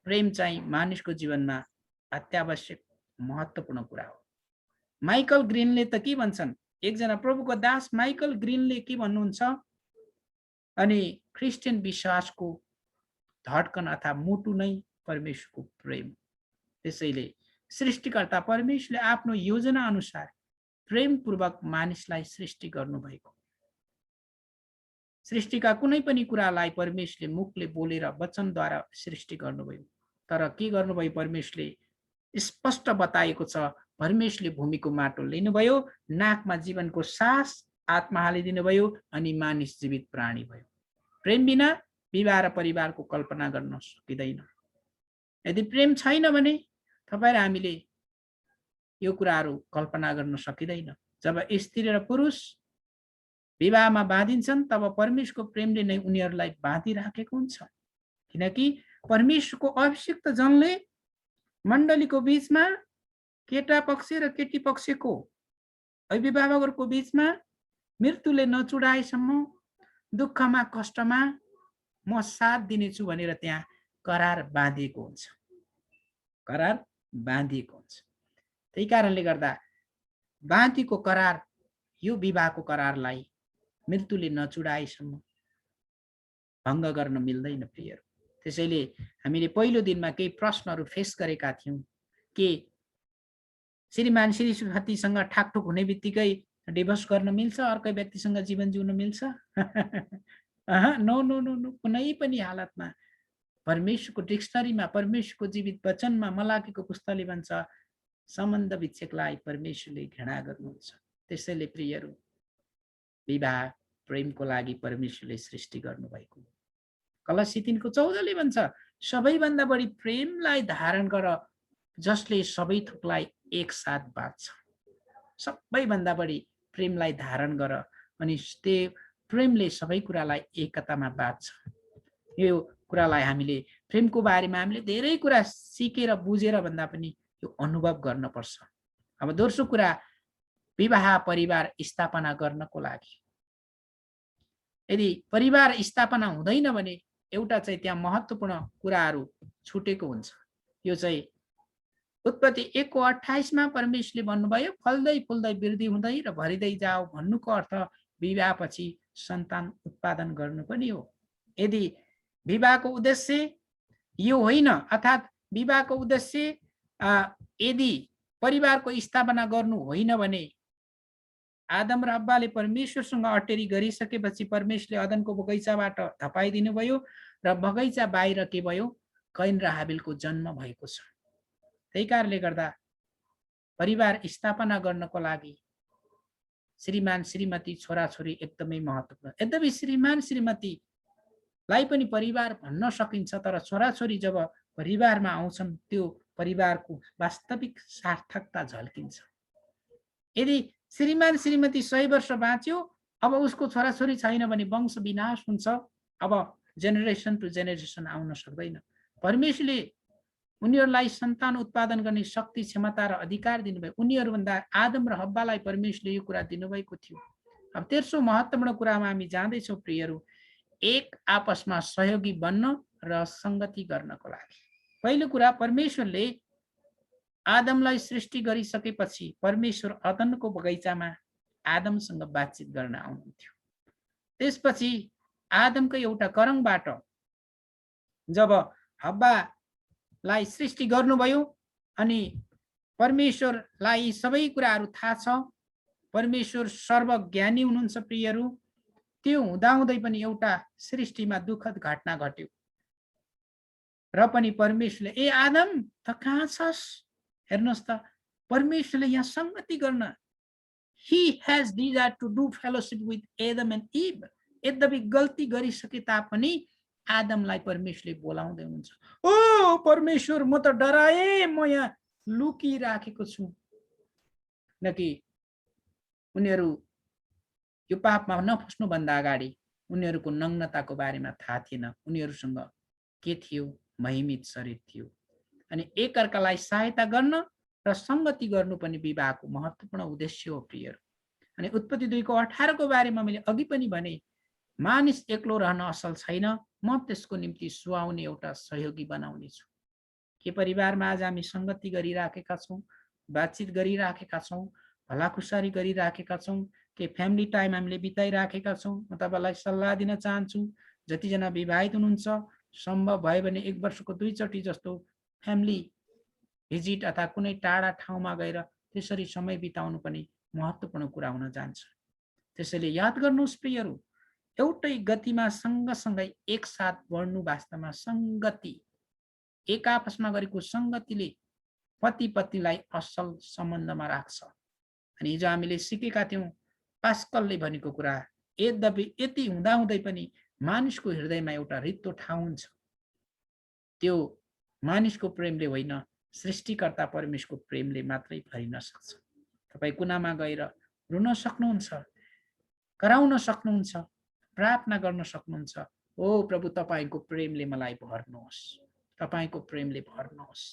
प्रेम चाहिँ मानिसको जीवनमा अत्यावश्यक महत्त्वपूर्ण कुरा हो। माइकल ग्रीनले त के भन्छन्, एकजना प्रभुको दास माइकल ग्रीनले के भन्नुहुन्छ, अनि क्रिस्चियन विश्वासको धड्कन अथवा मुटु नै परमेश्वरको प्रेम। त्यसैले सृष्टिकर्ता परमेश्वरले आफ्नो योजना अनुसार प्रेमपूर्वक मानिसलाई सृष्टि गर्नुभएको। सृष्टिका कुनै पनि कुरालाई परमेश्वरले मुखले बोलेर वचनद्वारा सृष्टि गर्नुभयो। तर के गर्नुभयो, परमेश्वरले स्पष्ट बताएको छ, परमेश्वरले भूमिको माटो लिनुभयो, नाकमा जीवनको सास आत्मा हालिदिनुभयो, अनि मानिस जीवित प्राणी भयो। प्रेम बिना विवाह र परिवारको कल्पना गर्न सकिँदैन। यदि प्रेम छैन भने तपाईँ र हामीले यो कुराहरू कल्पना गर्न सकिँदैन। जब स्त्री र पुरुष विवाहमा बाँधिन्छन् तब परमेश्वरको प्रेमले नै उनीहरूलाई बाँधिराखेको हुन्छ। किनकि परमेश्वरको अभिषिक्त जनले मण्डलीको बीचमा केटा पक्ष र केटी पक्षको अभिभावकहरूको बीचमा मृत्युले नचुडाएसम्म दुःखमा कष्टमा म साथ दिनेछु भनेर त्यहाँ करार बाँधिएको हुन्छ। करार बाँधिएको हुन्छ। त्यही कारणले गर्दा बाँधिएको करार, यो विवाहको करारलाई मृत्युले नचुडाएसम्म भङ्ग गर्न मिल्दैन प्रियहरू। त्यसैले हामीले पहिलो दिनमा केही प्रश्नहरू फेस गरेका थियौँ कि श्रीमान श्रीमतीसँग ठाकठुक हुने बित्तिकै डिभोर्स गर्न मिल्छ, अर्कै व्यक्तिसँग जीवन जिउन मिल्छ? नो नो नो नो, कुनै पनि हालतमा। परमेश्वरको डिक्सनरीमा, परमेश्वरको जीवित वचनमा, मलाकीको पुस्तकले भन्छ सम्बन्ध विच्छेदलाई परमेश्वरले घृणा गर्नुहुन्छ। त्यसैले प्रियहरू, विवाह प्रेमको लागि परमेश्वरले सृष्टि गर्नुभएको। कलसी 3:14ले भन्छ सबैभन्दा बढी प्रेमलाई धारण गर जसले सबै थोकलाई एकसाथ बाँध्छ। सबैभन्दा बढी प्रेमलाई धारण गर अनि त्यो प्रेमले सबै कुरालाई एकतामा बाँध्छ। यो कुरालाई हामीले प्रेमको बारेमा हामीले धेरै कुरा सिकेर बुझेर भन्दा पनि यो अनुभव गर्न पर्छ। अब दोस्रो कुरा, विवाह परिवार स्थापना गर्नको लागि। यदि परिवार स्थापना हुँदैन भने एउटा चाहिँ त्यहाँ महत्त्वपूर्ण कुराहरू छुटेको हुन्छ। यो चाहिँ उत्पत्ति 1:28 मा परमेश्वरले भन्नुभयो फल्दै फुल्दै वृद्धि हुँदै र भरिँदै जाओ भन्नुको अर्थ विवाहपछि सन्तान उत्पादन गर्नु पनि हो। यदि विवाहको उद्देश्य यो होइन अर्थात् विवाहको उद्देश्य यदि परिवारको स्थापना गर्नु होइन भने आदम र हव्वाले परमेश्वरसँग अटेरी गरिसकेपछि परमेश्वरले अदनको बगैँचाबाट धपाइदिनु भयो र बगैँचा बाहिर के भयो कैन र हाबिलको जन्म भएको छ। त्यही कारणले गर्दा परिवार स्थापना गर्नको लागि श्रीमान श्रीमती छोराछोरी एकदमै महत्त्वपूर्ण। यद्यपि श्रीमान श्रीमतीलाई पनि परिवार भन्न सकिन्छ तर छोराछोरी जब परिवारमा आउँछन् त्यो परिवारको वास्तविक सार्थकता झल्किन्छ। यदि श्रीमान श्रीमती 100 वर्ष बाँच्यो अब उसको छोराछोरी छैन भने वंश विनाश हुन्छ। अब जेनेरेसन टु जेनेरेसन आउन सक्दैन। परमेश्वरले उनीहरूलाई सन्तान उत्पादन गर्ने शक्ति क्षमता र अधिकार दिनुभयो। उनीहरूभन्दा आदम र हव्वालाई परमेश्वरले यो कुरा दिनुभएको थियो। अब तेस्रो महत्त्वपूर्ण कुरामा हामी जाँदैछौँ प्रियहरू, एक आपसमा सहयोगी बन्न र संगति गर्नको लागि। पहिलो कुरा परमेश्वरले आदमलाई सृष्टि गरिसकेपछि परमेश्वर अदनको बगैँचामा आदमसँग बातचित गर्न आउनुहुन्थ्यो। त्यसपछि आदमको एउटा करङबाट जब हव्वालाई सृष्टि गर्नुभयो अनि परमेश्वरलाई सबै कुराहरू थाहा छ, परमेश्वर सर्वज्ञानी हुनुहुन्छ प्रियहरू। त्यो हुँदाहुँदै पनि एउटा सृष्टिमा दुःखद घटना घट्यो र पनि परमेश्वरले ए आदम त कहाँ छस्, हेर्नुहोस् त परमेश्वरले यहाँ संगति गर्न he has desired to do fellowship with Adam and Eve। यद्यपि गल्ती गरिसके तापनि आदमलाई परमेश्वरले बोलाउँदै हुनुहुन्छ। ओ परमेश्वर म त डराए, म यहाँ लुकिराखेको छु। किनकि उनीहरू यो पापमा नफस्नुभन्दा अगाडि उनीहरूको नग्नताको बारेमा थाहा थिएन। उनीहरूसँग के थियो? महिमित शरीर थियो। अनि एकअर्कालाई सहायता गर्न र संगति गर्नु पनि विवाहको महत्त्वपूर्ण उद्देश्य हो प्रियहरू। अनि उत्पत्ति 2:18 को बारेमा मैले अघि पनि भने मानिस एक्लो रहन असल छैन, म त्यसको निम्ति सुहाउने एउटा सहयोगी बनाउने छु। के परिवारमा आज हामी संगति गरिराखेका छौँ, बातचित गरिराखेका छौँ, भलाखुसारी गरिराखेका छौँ, के फ्यामिली टाइम हामीले बिताइराखेका छौँ? म तपाईँलाई सल्लाह दिन चाहन्छु, जतिजना विवाहित हुनुहुन्छ सम्भव भयो भने 1 वर्षको 2 चोटि जस्तो फ्यामिली भिजिट अथवा कुनै टाढा ठाउँमा गएर त्यसरी समय बिताउनु पनि महत्त्वपूर्ण कुरा हुन जान्छ। त्यसैले याद गर्नुहोस् प्रियहरू, एउटै गतिमा सँगसँगै एकसाथ बढ्नु वास्तवमा संगति, एक आपसमा गरेको संगतिले पति पत्नीलाई असल सम्बन्धमा राख्छ। अनि हिजो हामीले सिकेका थियौँ पास्कलले भनेको कुरा, यद्यपि यति हुँदाहुँदै पनि मानिसको हृदयमा एउटा रित्तो ठाउँ हुन्छ। त्यो मानिसको प्रेमले होइन, सृष्टिकर्ता परमेश्वरको प्रेमले मात्रै भरिन सक्छ। तपाईँ कुनामा गएर रुन सक्नुहुन्छ, कराउन सक्नुहुन्छ, प्रार्थना गर्न सक्नुहुन्छ, ओ प्रभु तपाईँको प्रेमले मलाई भर्नुहोस्, तपाईँको प्रेमले भर्नुहोस्।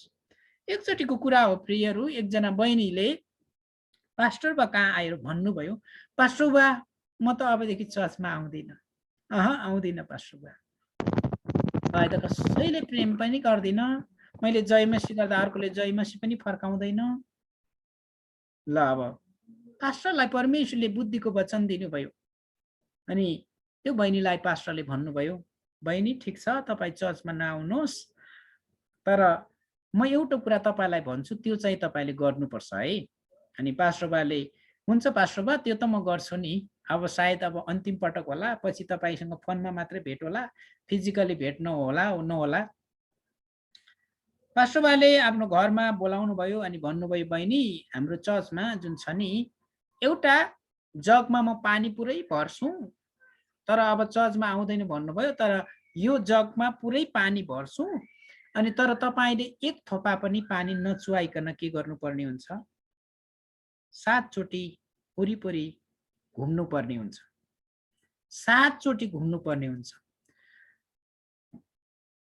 एकचोटिको कुरा हो प्रियहरू, एकजना बहिनीले पास्टर बा कहाँ आएर भन्नुभयो, पास्टर बा म त अबदेखि चर्चमा आउँदिनँ। आउँदिनँ पास्टर बा, अहिले त कसैले प्रेम पनि गर्दिन, मैले जयमसी गर्दा अर्कोले जयमसी पनि फर्काउँदैन। ल अब पास्टरलाई परमेश्वरले बुद्धिको वचन दिनुभयो अनि त्यो बहिनीलाई पास्टरले भन्नुभयो, बहिनी ठिक छ तपाईँ चर्चमा नआउनुहोस्, तर म एउटा कुरा तपाईँलाई भन्छु, त्यो चाहिँ तपाईँले गर्नुपर्छ है। अनि पास्टर बाले हुन्छ पास्टर बा त्यो त म गर्छु नि, अब सायद अब अन्तिम पटक होला, पछि तपाईँसँग फोनमा मात्रै भेट होला, फिजिकली भेट नहोला। पास्टर बाले आफ्नो घरमा बोलाउनु भयो अनि भन्नुभयो, बहिनी हाम्रो चर्चमा जुन छ नि एउटा जगमा म पानी पुरै भर्छु, तर अब चर्चमा आउँदैन भन्नुभयो, तर यो जगमा पुरै पानी भर्छु अनि तर तपाईँले 1 थोपा पनि पानी नचुवाइकन के गर्नुपर्ने हुन्छ, 7 चोटि वरिपरि घुम्नुपर्ने हुन्छ, 7 चोटि घुम्नुपर्ने हुन्छ।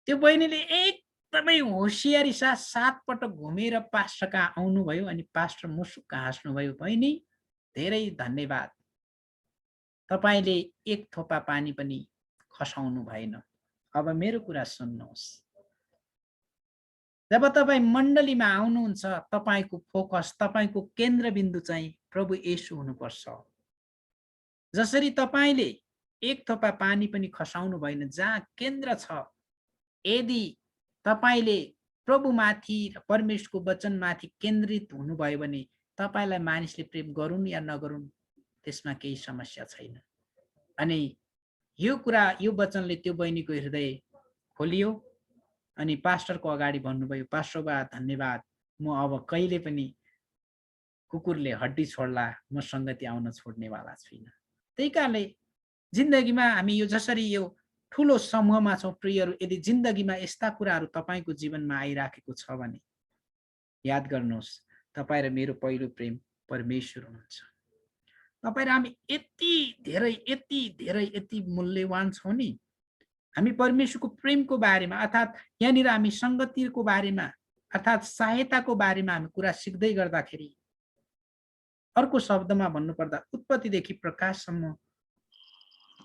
त्यो बहिनीले एकदमै होसियारी साथ 7 पटक घुमेर पास्टर कहाँ आउनुभयो अनि पास्टर मुसुक्क हाँस्नुभयो, बहिनी धेरै धन्यवाद, तपाईँले 1 थोपा पानी पनि खसाउनु भएन। अब मेरो कुरा सुन्नुहोस्, जब तपाईँ मण्डलीमा आउनुहुन्छ, तपाईँको फोकस, तपाईँको केन्द्रबिन्दु चाहिँ प्रभु येशू हुनुपर्छ। जसरी तपाईँले एक थोपा पानी पनि खसाउनु भएन, जहाँ केन्द्र छ, यदि तपाईँले प्रभुमाथि र परमेश्वरको वचनमाथि केन्द्रित हुनुभयो भने तपाईँलाई मानिसले प्रेम गरून् या नगरून् त्यसमा केही समस्या छैन। अनि यो कुरा, यो वचनले त्यो बहिनीको हृदय खोलियो अनि पास्टरको अगाडि भन्नुभयो, पास्टर बा धन्यवाद, म अब कहिले पनि कुकुरले हड्डी छोड्ला म सङ्गति आउन छोड्नेवाला छुइनँ। त्यही कारणले जिन्दगीमा हामी यो जसरी यो ठुलो समूहमा छौँ प्रियहरू, यदि जिन्दगीमा यस्ता कुराहरू तपाईँको जीवनमा आइराखेको छ भने याद गर्नुहोस्, तपाईँ र मेरो पहिलो प्रेम परमेश्वर हुनुहुन्छ। तपाईँ र हामी यति मूल्यवान छौँ नि। हामी परमेश्वरको प्रेमको बारेमा अर्थात् यहाँनिर हामी सङ्गतिको बारेमा अर्थात् सहायताको बारेमा हामी कुरा सिक्दै गर्दाखेरि अर्को शब्दमा भन्नुपर्दा उत्पत्तिदेखि प्रकाशसम्म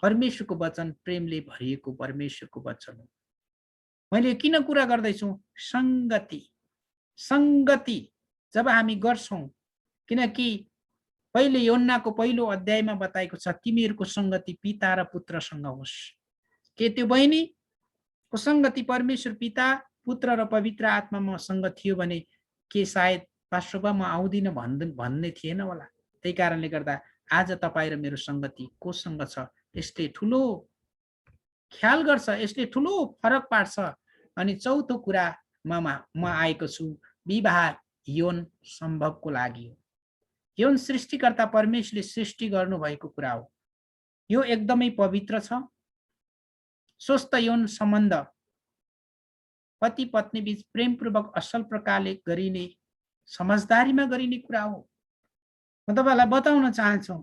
परमेश्वरको वचन प्रेमले भरिएको परमेश्वरको वचन हो। मैले किन कुरा गर्दैछु? सङ्गति जब हामी गर्छौँ, किनकि पहिले योन्नाको पहिलो अध्यायमा बताएको छ, तिमीहरूको सङ्गति पिता र पुत्रसँग होस्। के त्यो बहिनीको सङ्गति परमेश्वर पिता, पुत्र र पवित्र आत्मासँग थियो भने के सायद पास्टरबा म आउँदिन भन्ने थिएन होला। त्यही कारणले गर्दा आज तपाईँ र मेरो सङ्गति कोसँग छ, यसले ठुलो ख्याल गर्छ, यसले ठुलो फरक पार्छ। अनि चौथो कुरामा म आएको छु, विवाह यौन सम्भवको लागि हो। यौन सृष्टिकर्ता परमेश्वरले सृष्टि गर्नुभएको कुरा हो। यो एकदमै पवित्र छ। स्वस्थ यौन सम्बन्ध पति पत्नी बीच प्रेमपूर्वक असल प्रकारले गरिने, समझदारीमा गरिने कुरा हो। म तपाईँलाई बताउन चाहन्छु,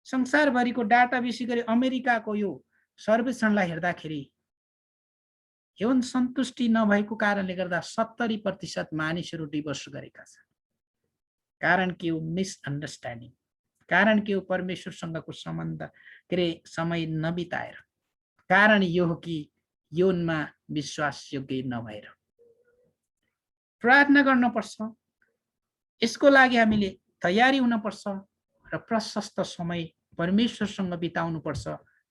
संसारभरिको डाटा विशेष गरी अमेरिकाको यो सर्वेक्षणलाई हेर्दाखेरि यौन सन्तुष्टि नभएको कारणले गर्दा 70% मानिसहरू डिभोर्स गरेका छन्। कारण के हो? मिसअन्डरस्ट्यान्डिङ। कारण के हो? परमेश्वरसँगको सम्बन्ध के अरे समय नबिताएर। कारण यो हो कि यौनमा विश्वास योग्य नभएर। प्रार्थना गर्नुपर्छ, यसको लागि हामीले तयारी हुनुपर्छ र प्रशस्त समय परमेश्वरसँग बिताउनुपर्छ।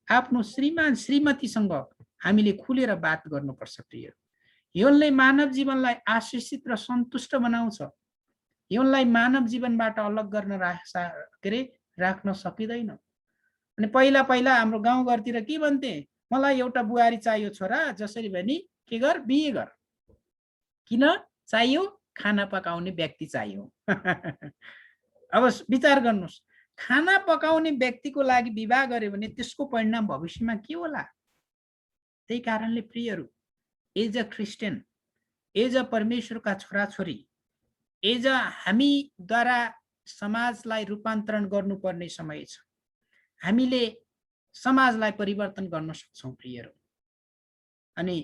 आफ्नो श्रीमान श्रीमतीसँग हामीले खुलेर बात गर्नुपर्छ। प्रिय, यौनले मानव जीवनलाई आशिषित र सन्तुष्ट बनाउँछ। यौनलाई मानव जीवनबाट अलग गर्न राख्न सकिँदैन। अनि पहिला हाम्रो गाउँघरतिर के भन्थे, मलाई एउटा बुहारी चाहियो छोरा, जसरी भने के गर, बिहे गर। किन चाहियो? खाना पकाउने व्यक्ति चाहियो। अब विचार गर्नुहोस्, खाना पकाउने व्यक्तिको लागि विवाह गर्यो भने त्यसको परिणाम भविष्यमा के होला? त्यही कारणले प्रियहरू, as a Christian, as a परमेश्वरका छोराछोरी, एज अ हामीद्वारा समाजलाई रूपान्तरण गर्नुपर्ने समय छ। हामीले समाजलाई परिवर्तन गर्न सक्छौँ प्रियहरू। अनि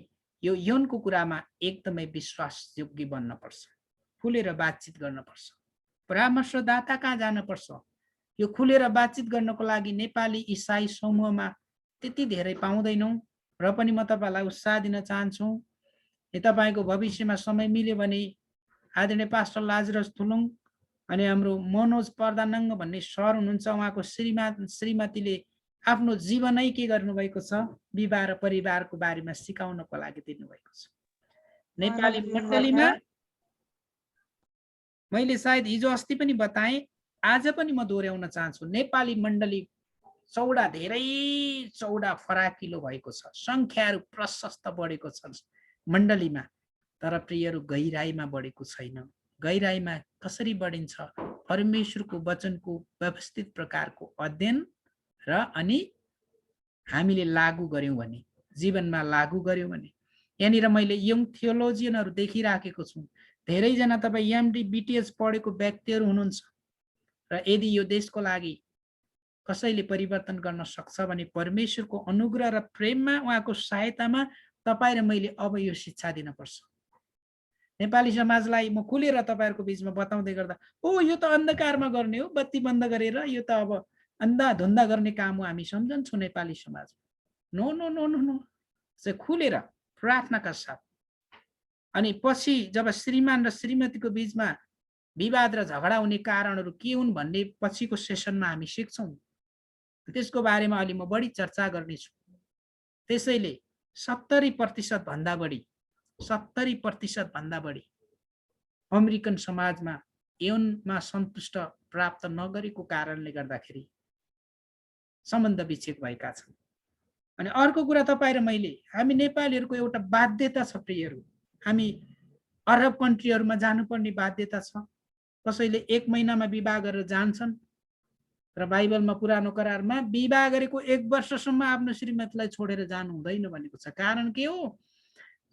यो यौनको कुरामा एकदमै विश्वासयोग्य बन्नपर्छ, खुलेर बातचित गर्नुपर्छ। परामर्शदाता कहाँ जानुपर्छ? यो खुलेर बातचित गर्नको लागि नेपाली इसाई समूहमा त्यति धेरै पाउँदैनौँ। र पनि म तपाईँलाई उत्साह दिन चाहन्छु, तपाईँको भविष्यमा समय मिल्यो भने आदरणीय पास्टर लाजरस थुलुङ अनि हाम्रो मनोज प्रधानाङ्ग भन्ने सर हुनुहुन्छ, उहाँको श्रीमतीले आफ्नो जीवनै के गर्नुभएको छ, विवाह र परिवारको बारेमा सिकाउनको लागि दिनुभएको छ। नेपाली मण्डलीमा मैले सायद हिजो अस्ति पनि बताएँ, आज पनि म दोहोऱ्याउन चाहन्छु, नेपाली मण्डली चौडा, धेरै चौडा फराकिलो भएको छ। संख्याहरू प्रशस्त बढेको छ मण्डलीमा, तर प्रियहरू गहिराईमा बढेको छैन। गहिराईमा कसरी बढिन्छ? परमेश्वरको वचनको व्यवस्थित प्रकारको अध्ययन र अनि हामीले लागू गर्यौं भने, जीवनमा लागू गर्यौं भने। यहाँनिर मैले यङ थियोलोजियनहरू देखिराखेको छु। धेरैजना तपाईँ एमडी बीटीएस पढेको व्यक्तिहरू हुनुहुन्छ र यदि यो देशको लागि कसैले परिवर्तन गर्न सक्छ भने परमेश्वरको अनुग्रह र प्रेममा, उहाँको सहायतामा तपाईँ र मैले अब यो शिक्षा दिनुपर्छ। नेपाली समाजलाई म खुलेर तपाईँहरूको बीचमा बताउँदै गर्दा, ओ यो त अन्धकारमा गर्ने हो, बत्ती बन्द गरेर यो त अब अन्धाधुन्दा गर्ने काम हो हामी सम्झन्छौँ नेपाली समाज। No no no no no, चाहिँ खुलेर प्रार्थनाका साथ अनि पछि जब श्रीमान र श्रीमतीको बीचमा विवाद र झगडा हुने कारणहरू के हुन् भन्ने पछिको सेसनमा हामी सिक्छौँ। त्यसको बारेमा अलि म बढी चर्चा गर्नेछु। त्यसैले 70% भन्दा बढी 70% भन्दा बढी अमेरिकन समाजमा यौनमा सन्तुष्ट प्राप्त नगरेको कारणले गर्दाखेरि सम्बन्ध विच्छेद भएका छन्। अनि अर्को कुरा तपाईँ र मैले, हामी नेपालीहरूको एउटा बाध्यता छ प्रियहरू, हामी अरब कन्ट्रीहरूमा जानुपर्ने बाध्यता छ। कसैले 1 महिनामा विवाह गरेर जान्छन् र बाइबलमा पुरानो करारमा विवाह गरेको 1 वर्षसम्म आफ्नो श्रीमतीलाई छोडेर जानु हुँदैन भनेको छ। कारण के हो?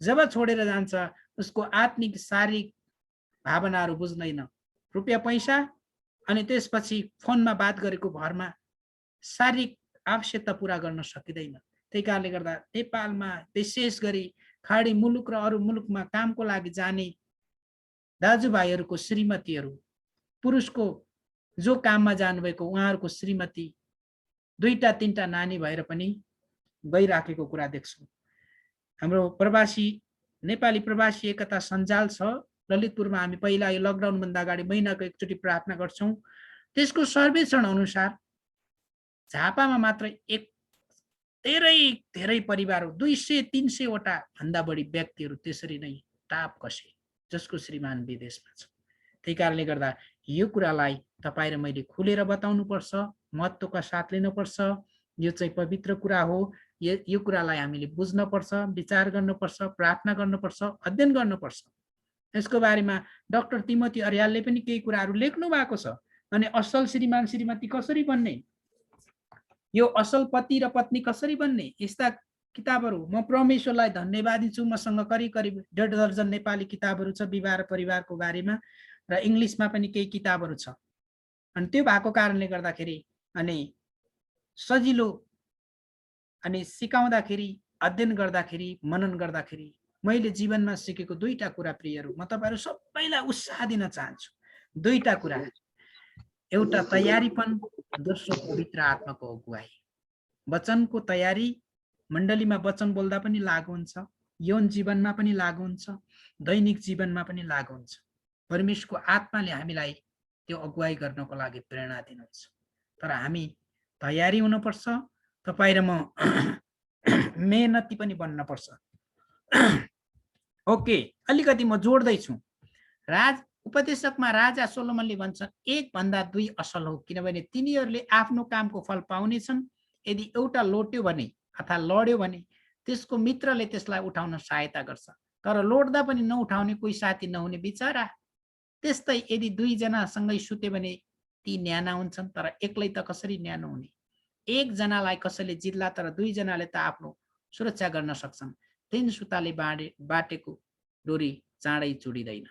जब छोडेर जान्छ उसको आत्मिक शारीरिक भावनाहरू बुझ्दैन, रुपियाँ पैसा अनि त्यसपछि फोनमा बात गरेको भरमा शारीरिक आवश्यकता पूरा गर्न सकिँदैन। त्यही कारणले गर्दा नेपालमा विशेष गरी खाडी मुलुक र अरू मुलुकमा कामको लागि जाने दाजुभाइहरूको श्रीमतीहरू, पुरुषको जो काममा जानुभएको उहाँहरूको श्रीमती 2टा 3टा नानी भएर पनि गइराखेको कुरा देख्छौँ। हाम्रो प्रवासी नेपाली प्रवासी एकता सञ्जाल छ ललितपुरमा। हामी पहिला यो लकडाउनभन्दा अगाडि महिनाको एकचोटि प्रार्थना गर्छौँ। त्यसको सर्वेक्षण अनुसार झापामा मात्र धेरै परिवारहरू 200-300 वटा भन्दा बढी व्यक्तिहरू त्यसरी नै टाप कसे जसको श्रीमान विदेशमा छ। त्यही कारणले गर्दा यो कुरालाई तपाईँ र मैले खुलेर बताउनुपर्छ, महत्त्वका साथ लिनुपर्छ। यो चाहिँ पवित्र कुरा हो। यो कुरालाई हामीले बुझ्नुपर्छ, विचार गर्नुपर्छ, प्रार्थना गर्नुपर्छ, अध्ययन गर्नुपर्छ। यसको बारेमा डाक्टर तिमोथी अर्यालले पनि केही कुराहरू लेख्नु भएको छ। अनि असल श्रीमान श्रीमती कसरी बन्ने, यो असल पति र पत्नी कसरी बन्ने, यस्ता किताबहरू म परमेश्वरलाई धन्यवाद दिन्छु। मसँग करिब 1.5 दर्जन नेपाली किताबहरू छ विवाह र परिवारको बारेमा, र इङ्ग्लिसमा पनि केही किताबहरू छ। अनि त्यो भएको कारणले गर्दाखेरि अनि सजिलो अनि सिकाउँदाखेरि, अध्ययन गर्दाखेरि, मनन गर्दाखेरि मैले जीवनमा सिकेको 2टा कुरा प्रियहरू म तपाईहरु सबैलाई उत्साह दिन चाहन्छु। 2टा कुरा, एउटा तयारीपन, दोस्रो पवित्र आत्माको अगुवाई। वचनको तयारी मण्डलीमा वचन बोल्दा पनि लागु हुन्छ, यौन जीवनमा पनि लागु हुन्छ, दैनिक जीवनमा पनि लागु हुन्छ। परमेश्वरको आत्माले हामीलाई त्यो अगुवाई गर्नको लागि प्रेरणा दिनुहुन्छ। तर हामी तयारी हुनुपर्छ। तपाईं र म मेहनती पनि बन्न पर्छ। ओके, अलिकति म जोड्दै छु। उपदेशकमा राजा सोलोमनले भन्छन् 1 भन्दा 2 असल हो, किनभने तिनीहरूले आफ्नो कामको फल पाउनेछन्। यदि एउटा लोट्यो भने अथवा लड्यो भने त्यसको मित्रले त्यसलाई उठाउन सहायता गर्छ, तर लोड्दा पनि नउठाउने कोही साथी नहुने बिचरा। त्यस्तै यदि 2 जना सँगै सुत्यो भने ती न्याना हुन्छन्, तर एक्लै त कसरी न्यानो हुने। 1 जनालाई कसैले जित्ला, तर 2 जनाले त आफ्नो सुरक्षा गर्न सक्छन्। 3 सुताले बाटेको डोरी चाँडै चुडिदैन।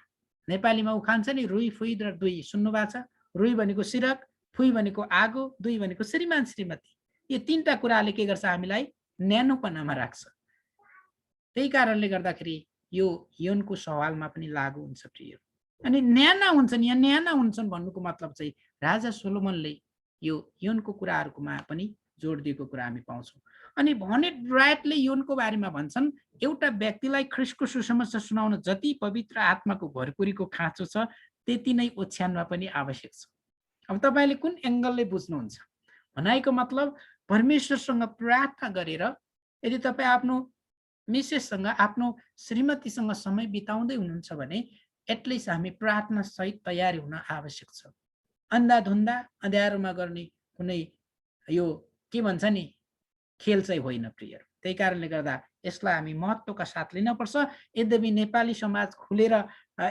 नेपालीमा उखान छ नि, रुई फुई र दुई। सुन्नु भएको छ? रुई भनेको सिरक, फुई भनेको आगो, दुई भनेको श्रीमान श्रीमती। यो 3टा कुराले के गर्छ? हामीलाई न्यानोपनामा राख्छ। त्यही कारणले गर्दाखेरि यो यौनको सवालमा पनि लागु हुन्छ प्रिय। अनि न्याना हुन्छन्, यहाँ न्याना हुन्छन् भन्नुको मतलब चाहिँ राजा सोलोमनले यो यौनको कुराहरुकोमा पनि जोड दिएको कुरा हामी पाउँछौँ। अनि भने राइटले यौनको बारेमा भन्छन्, एउटा व्यक्तिलाई ख्रीष्टको सुसमाचार सुनाउन जति पवित्र आत्माको भरपुरीको खाँचो छ, त्यति नै ओछ्यानमा पनि आवश्यक छ। अब तपाईले कुन एंगलले बुझ्नुहुन्छ? भनाइको मतलब परमेश्वरसँग प्रार्थना गरेर यदि तपाई आफ्नो मिसेससँग, आफ्नो श्रीमतीसँग समय बिताउँदै हुनुहुन्छ भने एटलिस्ट हामी प्रार्थना सहित तयारी हुन आवश्यक छ। अन्धाधुन्दा अँध्यारोमा गर्ने कुनै यो के भन्छ नि खेल चाहिँ होइन प्रिय। त्यही कारणले गर्दा यसलाई हामी महत्त्वका साथ लिन पर्छ। यद्यपि नेपाली समाज खुलेर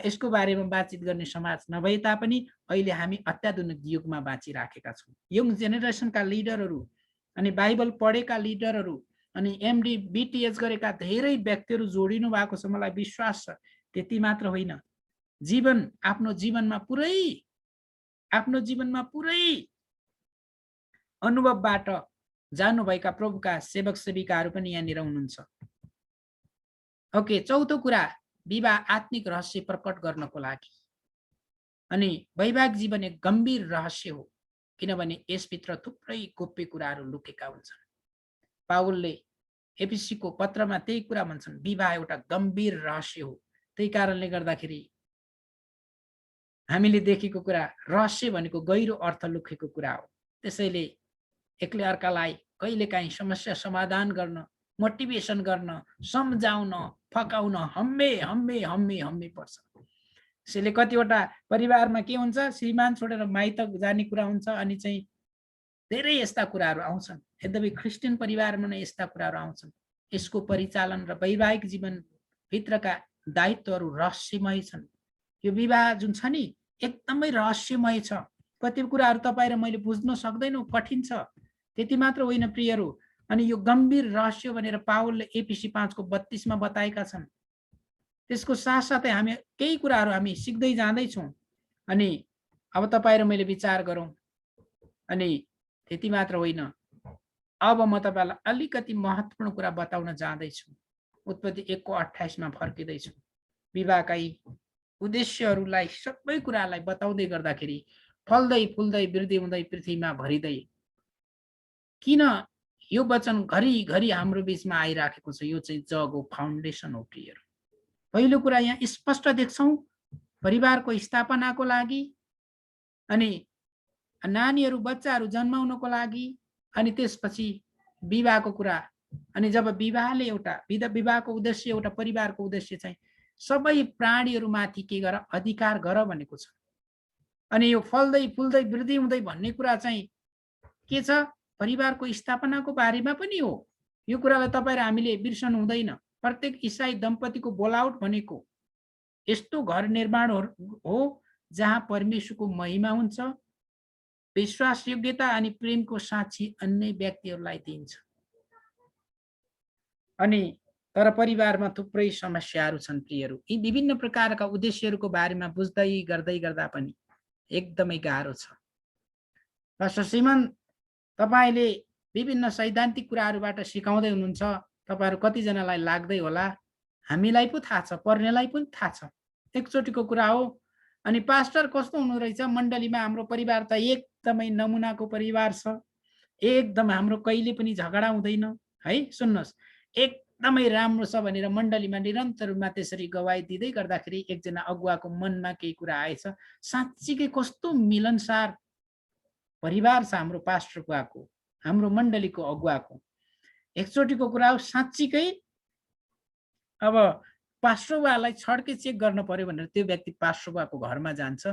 यसको बारेमा बातचित गर्ने समाज नभए तापनि अहिले हामी अत्याधुनिक युगमा बाँचिराखेका छौँ। यङ जेनेरेसनका लिडरहरू अनि बाइबल पढेका लिडरहरू अनि एमडी बीटीएच गरेका धेरै व्यक्तिहरू जोडिनु भएको छ। मलाई विश्वास छ। त्यति मात्र होइन, आफ्नो जीवनमा पुरै अनुभवबाट जानुभएका प्रभुका सेवक सेविकाहरू पनि यहाँनिर हुनुहुन्छ। ओके, चौथो कुरा, विवाह आत्मिक रहस्य प्रकट गर्नको लागि। अनि वैवाहिक जीवन एक गम्भीर रहस्य हो, किनभने यसभित्र थुप्रै गोप्य कुराहरू लुकेका हुन्छन्। पावलले एफिसीको पत्रमा त्यही कुरा भन्छन्, विवाह एउटा गम्भीर रहस्य हो, त्यही कारणले गर्दाखेरि हामीले देखेको कुरा रहस्य भनेको गहिरो अर्थ लुकेको कुरा हो। त्यसैले एकले अर्कालाई कहिलेकाहीँ समस्या समाधान गर्न, मोटिभेसन गर्न, सम्झाउन, फकाउन हम्मे हम्मे हम्मे हम्मे पर्छ। त्यसैले कतिवटा परिवारमा के हुन्छ, श्रीमान छोडेर माइत जाने कुरा हुन्छ अनि चाहिँ धेरै यस्ता कुराहरू आउँछन्। यद्यपि क्रिस्चियन परिवारमा नै यस्ता कुराहरू आउँछन्। यसको परिचालन र वैवाहिक जीवन भित्रका दायित्वहरू रहस्यमय छन्। यो विवाह जुन छ नि एकदमै रहस्यमय छ। कति कुराहरू तपाईँ र मैले बुझ्न सक्दैनौँ, कठिन छ। त्यति मात्र होइन प्रियहरू, अनि यो गम्भीर रहस्य भनेर पावलले एफिसी 5:32 बताएका छन्। त्यसको साथसाथै हामी केही कुराहरू हामी सिक्दै जाँदैछौँ। अनि अब तपाईँ र मैले विचार गरौँ। अनि त्यति मात्र होइन, अब म तपाईँलाई अलिकति महत्त्वपूर्ण कुरा बताउन जाँदैछु। उत्पत्ति 1:28 फर्किँदैछु। विवाहका उद्देश्यहरूलाई सबै कुरालाई बताउँदै गर्दाखेरि फल्दै फुल्दै वृद्धि हुँदै पृथ्वीमा भरिँदै, किन यो वचन घरिघरि हाम्रो बीचमा आइराखेको छ? यो चाहिँ जग हो, फाउन्डेसन हो प्रियहरू। पहिलो कुरा यहाँ स्पष्ट देख्छौँ, परिवारको स्थापनाको लागि, अनि नानीहरू बच्चाहरू जन्माउनको लागि, अनि त्यसपछि विवाहको कुरा। अनि जब विवाहले विवाहको उद्देश्य, एउटा परिवारको उद्देश्य चाहिँ सबै प्राणीहरूमाथि के गर, अधिकार गर भनेको छ। अनि यो फल्दै फुल्दै वृद्धि हुँदै भन्ने कुरा चाहिँ के छ? परिवारको स्थापनाको बारेमा पनि हो। यो कुरालाई तपाईँ र हामीले बिर्सनु हुँदैन। प्रत्येक इसाई दम्पतिको बोलाउट भनेको यस्तो घर निर्माण हो जहाँ परमेश्वरको महिमा हुन्छ, विश्वास योग्यता अनि प्रेमको साक्षी अन्य व्यक्तिहरूलाई दिन्छ। अनि तर परिवारमा थुप्रै समस्याहरू छन् प्रियहरू। यी विभिन्न प्रकारका उद्देश्यहरूको बारेमा बुझ्दै गर्दा पनि एकदमै गाह्रो छ। पास्टर सिमन, तपाईँले विभिन्न सैद्धान्तिक कुराहरूबाट सिकाउँदै हुनुहुन्छ। तपाईँहरू कतिजनालाई लाग्दै होला, हामीलाई पो थाहा छ, पढ्नेलाई पनि थाहा छ, एकचोटिको कुरा हो। अनि पास्टर कस्तो हुनु रहेछ मण्डलीमा? हाम्रो परिवार त एकदमै नमुनाको परिवार छ, एकदम हाम्रो कहिले पनि झगडा हुँदैन है। सुन्नुहोस्, एकदमै राम्रो छ भनेर मण्डलीमा निरन्तर रूपमा त्यसरी गवाही दिँदै गर्दाखेरि एकजना अगुवाको मनमा केही कुरा आएछ। साँच्चीकै कस्तो मिलनसार परिवार छ हाम्रो पास्टर बुवाको, हाम्रो मण्डलीको अगुवाको। एकचोटिको कुरा हो, साँच्चीकै अब पास्टर बुवालाई छड्के चेक गर्न पर्यो भनेर त्यो व्यक्ति पास्टर बुवाको घरमा जान्छ।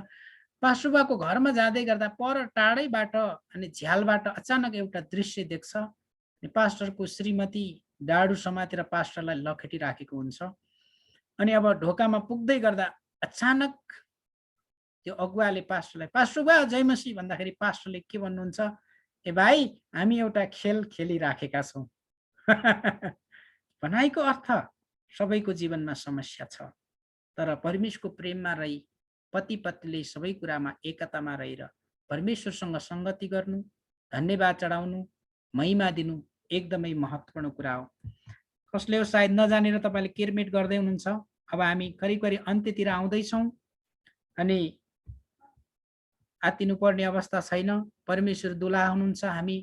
पास्टर बुवाको घरमा जाँदै गर्दा पर टाढैबाट अनि झ्यालबाट अचानक एउटा दृश्य देख्छ। पास्टरको श्रीमती डाडु समातेर पास्टरलाई लखेटिराखेको हुन्छ। अनि अब ढोकामा पुग्दै गर्दा अचानक त्यो अगुवाले पास्टरलाई, पास्टर बुवा जय मसीह भन्दाखेरि पास्टरले के भन्नुहुन्छ? ए भाइ, हामी एउटा खेल खेलिराखेका छौँ। भनाइको अर्थ सबैको जीवनमा समस्या छ, तर परमेश्वरको प्रेममा रही पति पत्नीले सबै कुरामा एकतामा रहेर परमेश्वरसँग सङ्गति गर्नु, धन्यवाद चढाउनु, महिमा दिनु एकदमै महत्त्वपूर्ण कुरा हो। कसले हो सायद नजानेर तपाईँले केयरमेट गर्दै हुनुहुन्छ। अब हामी करिब करिब अन्त्यतिर आउँदैछौँ अनि आत्तिनुपर्ने अवस्था छैन। परमेश्वर दुला हुनुहुन्छ, हामी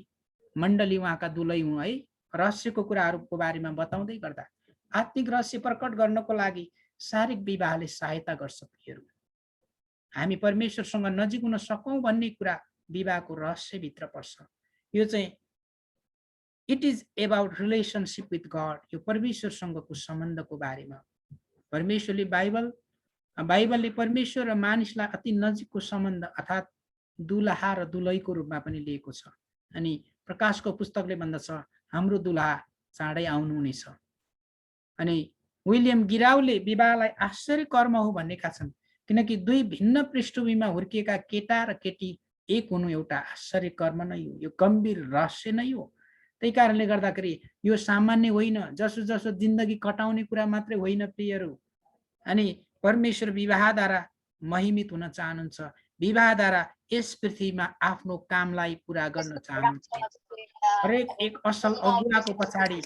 मण्डली उहाँका दुलै हौँ है। रहस्यको कुराहरूको बारेमा बताउँदै गर्दा आत्मिक रहस्य प्रकट गर्नको लागि शारीरिक विवाहले सहायता गर्छ प्रियहरू। हामी परमेश्वरसँग नजिक हुन सकौँ भन्ने कुरा विवाहको रहस्यभित्र पर्छ। यो चाहिँ it is about relationship with God. यो परमेश्वरसँगको सम्बन्धको बारेमा। परमेश्वरले बाइबलले परमेश्वर र मानिसलाई अति नजिकको सम्बन्ध अर्थात् दुलहा र दुलहीको रूपमा पनि लिएको छ। अनि प्रकाशको पुस्तकले भन्दछ हाम्रो दुलहा चाँडै आउनुहुनेछ। अनि विलियम गिराउले विवाहलाई आश्चर्य कर्म हो भनेका छन्, किनकि दुई भिन्न पृष्ठभूमिमा हुर्किएका केटा र केटी एक हुनु एउटा आश्चर्य कर्म नै हो। यो गम्भीर रहस्य नै हो। त्यही कारणले गर्दाखेरि यो सामान्य होइन, जसो जसो जिन्दगी कटाउने कुरा मात्रै होइन प्रियहरू। अनि परमेश्वर विवाहद्वारा महिमित हुन चाहनुहुन्छ, विवाहद्वारा यस पृथ्वीमा आफ्नो कामलाई पुरा गर्न चाहनुहुन्छ। हरेक एक असल अगुवाको पछाडि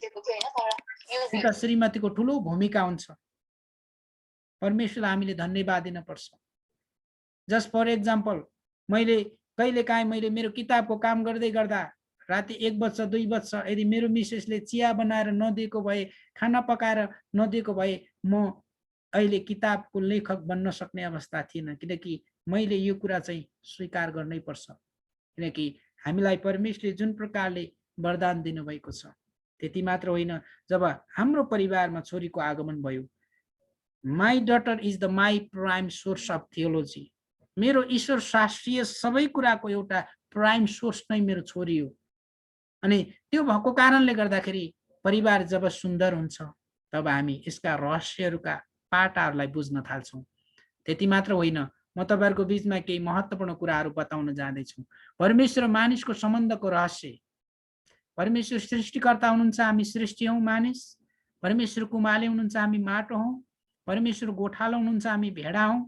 एउटा श्रीमतीको ठुलो भूमिका हुन्छ। परमेश्वरलाई हामीले धन्यवाद दिन पर्छ। जस्ट फर एक्जाम्पल, मैले कहिलेकाहीँ मेरो किताबको काम गर्दै गर्दा राति 1 बज्छ 2 बज्छ, यदि मेरो मिसेसले चिया बनाएर नदिएको भए, खाना पकाएर नदिएको भए, म अहिले किताबको लेखक बन्न सक्ने अवस्था थिएन, किनकि मैले यो कुरा चाहिँ स्वीकार गर्नै पर्छ, किनकि हामीलाई परमेश्वरले जुन प्रकारले वरदान दिनुभएको छ। त्यति मात्र होइन, जब हाम्रो परिवारमा छोरीको आगमन भयो, my daughter is the my prime source of theology, मेरो ईश्वर शास्त्रीय सबै कुराको एउटा प्राइम सोर्स नै मेरो छोरी हो। अनि त्यो भएको कारणले गर्दाखेरि परिवार जब सुन्दर हुन्छ तब हामी यसका रहस्यहरूका पाटाहरूलाई बुझ्न थाल्छौँ। त्यति मात्र होइन, म तपाईहरुको बीचमा केही महत्त्वपूर्ण कुराहरू बताउन जाँदैछु। परमेश्वर र मानिसको सम्बन्धको रहस्य। परमेश्वर सृष्टिकर्ता हुनुहुन्छ, हामी सृष्टि हौं मानिस। परमेश्वर कुमाले हुनुहुन्छ, हामी माटो हौं। परमेश्वर गोठालो हुनुहुन्छ, हामी भेडा हौं।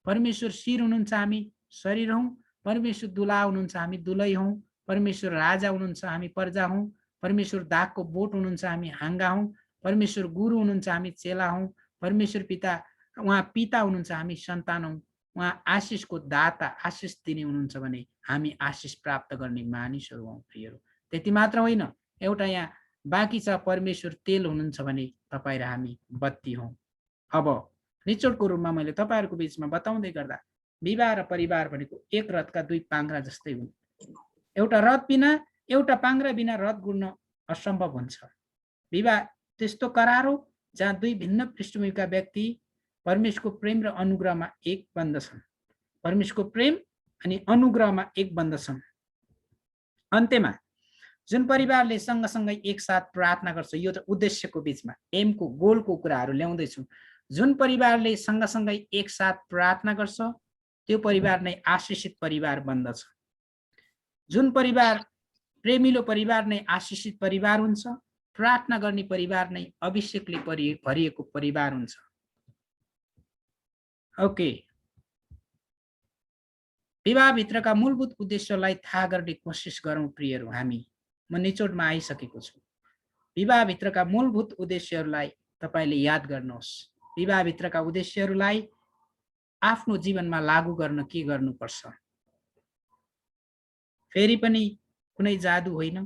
परमेश्वर शिर हुनुहुन्छ, हामी शरीर हौं। परमेश्वर दुला हुनुहुन्छ, हामी दुलै हौं। परमेश्वर राजा हुनुहुन्छ, हामी प्रजा हौं। परमेश्वर दागको बोट हुनुहुन्छ, हामी हाँगा हौं। परमेश्वर गुरु हुनुहुन्छ, हामी चेला हौं। परमेश्वर पिता, उहाँ पिता हुनुहुन्छ, हामी सन्तान हौं। उहाँ आशिषको दाता, आशिष दिने हुनुहुन्छ भने हामी आशिष प्राप्त गर्ने मानिसहरू हौं प्रियहरू। त्यति मात्र होइन, एउटा यहाँ बाँकी छ, परमेश्वर तेल हुनुहुन्छ भने तपाईँ र हामी बत्ती हौं। अब निचोडको रूपमा मैले तपाईहरुको बीचमा बताउँदै गर्दा विवाह र परिवार भनेको एक रथका दुई पाङ्ग्रा जस्तै हुन्। एउटा रथ बिना, एउटा पाङ्ग्रा बिना रथ गुड्न असम्भव हुन्छ। विवाह त्यस्तो करार हो जहाँ दुई भिन्न पृष्ठभूमिका व्यक्ति परमेश्वरको प्रेम र अनुग्रहमा एक बन्दछन्। परमेश्वरको प्रेम अनि अनुग्रहमा एक बन्दछन्। अन्त्यमा जुन परिवारले सँगसँगै एकसाथ प्रार्थना गर्छ, यो उद्देश्यको बीचमा एमको गोलको कुराहरू ल्याउँदैछु। जुन परिवारले सँगसँगै एकसाथ प्रार्थना गर्छ त्यो परिवार नै आशिषित परिवार बन्दछ। जुन परिवार प्रेमिलो परिवार नै आशिषित परिवार हुन्छ। प्रार्थना गर्ने परिवार नै अभिषेकले भरिएको परिवार हुन्छ। ओके, विवाहभित्रका मूलभूत उद्देश्यलाई थाहा गर्ने कोसिस गरौँ प्रियहरू। हामी म निचोडमा आइसकेको छु। विवाहभित्रका मूलभूत उद्देश्यहरूलाई तपाईले याद गर्नुहोस्। विवाहभित्रका उद्देश्यहरूलाई आफ्नो जीवनमा लागू गर्न के गर्नुपर्छ? फेरि पनि कुनै जादु होइन,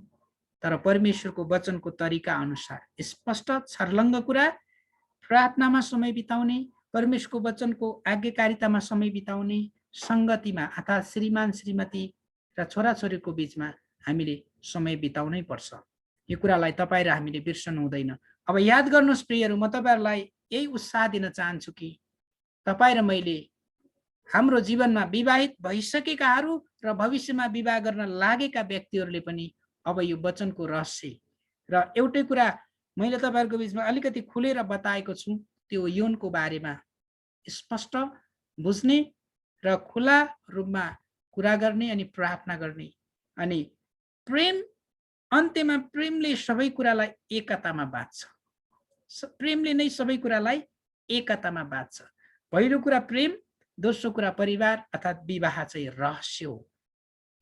तर परमेश्वरको वचनको तरिका अनुसार स्पष्ट छर्लङ्ग कुरा, प्रार्थनामा समय बिताउने, परमेश्वरको वचनको आज्ञाकारितामा समय बिताउने, संगतिमा अर्थात् श्रीमान श्रीमती र छोराछोरीको बीचमा हामीले समय बिताउनै पर्छ। यो कुरालाई तपाईँ र हामीले बिर्सनु हुँदैन। अब याद गर्नुहोस् प्रियहरू, म तपाईहरुलाई यही उत्साह दिन चाहन्छु कि तपाईँ र मैले हाम्रो जीवनमा विवाहित भइसकेकाहरू र भविष्यमा विवाह गर्न लागेका व्यक्तिहरूले पनि अब यो वचनको रहस्य र एउटै कुरा मैले तपाईहरुको बीचमा अलिकति खुलेर बताएको छु, त्यो यौनको बारेमा स्पष्ट बुझ्ने र खुला रूपमा कुरा गर्ने अनि प्रार्थना गर्ने। अनि प्रेम, अन्त्यमा प्रेमले सबै कुरालाई एकतामा बाँध्छ। प्रेमले नै सबै कुरालाई एकतामा बाँध्छ। पहिलो कुरा प्रेम, दोस्रो कुरा परिवार अर्थात् विवाह चाहिँ रहस्य हो।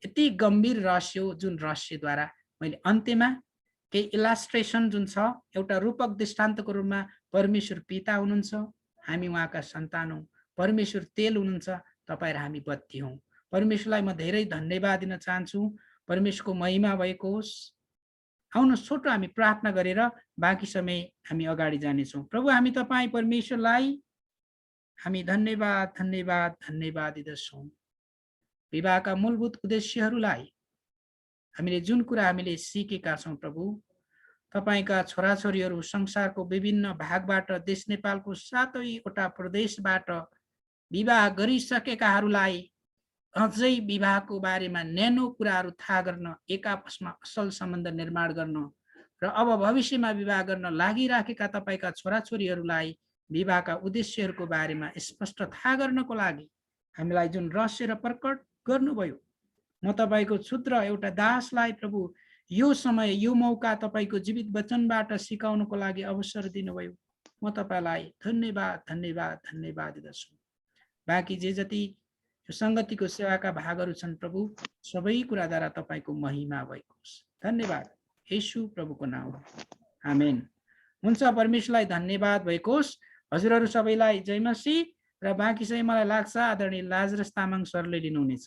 यति गम्भीर रहस्य हो जुन रहस्यद्वारा मैले अन्त्यमा केही इलास्ट्रेसन जुन छ, एउटा रूपक दृष्टान्तको रूपमा परमेश्वर पिता हुनुहुन्छ, हामी उहाँका सन्तान हौं। परमेश्वर तेल हुनुहुन्छ, तपाईँ र हामी बत्ती हौं। परमेश्वरलाई म धेरै धन्यवाद दिन चाहन्छु। परमेश्वरको महिमा भएको होस्। आउनुहोस् छोटो हामी प्रार्थना गरेर बाँकी समय हामी अगाडि जानेछौँ। प्रभु, हामी तपाईँ परमेश्वरलाई हामी धन्यवाद धन्यवाद धन्यवाद दिँदछौँ। विवाहका मूलभूत उद्देश्यहरूलाई हामीले जुन कुरा हामीले सिकेका छौँ प्रभु, तपाईका छोराछोरीहरू संसारको विभिन्न भागबाट, देश नेपालको 7वटा प्रदेशबाट विवाह गरिसकेकाहरूलाई अझै विवाहको बारेमा न्यानो कुराहरू थाहा गर्न, एक आपसमा असल सम्बन्ध निर्माण गर्न र अब भविष्यमा विवाह गर्न लागिराखेका तपाईका छोराछोरीहरूलाई विवाहका उद्देश्यहरूको बारेमा स्पष्ट थाहा गर्नको लागि हामीलाई जुन रहस्य र प्रकट गर्नुभयो, म तपाईको क्षुद्र एउटा दासलाई प्रभु यो समय यो मौका तपाईको जीवित वचनबाट सिकाउनको लागि अवसर दिनुभयो। म तपाईलाई धन्यवाद धन्यवाद धन्यवाद दिदछु। बाँकी जे जति यो संगतिको सेवाका भागहरू छन् प्रभु, सबै कुराद्वारा तपाईको महिमा भएको होस्। धन्यवाद येशू प्रभुको नाममा, आमेन। हुन्छ, परमेश्वरलाई धन्यवाद भएको होस्। हजुरहरू सबैलाई जय मसीह। र बाँकी चाहिँ मलाई लाग्छ आदरणीय लाजरस तामाङ सरले लिनुहुनेछ।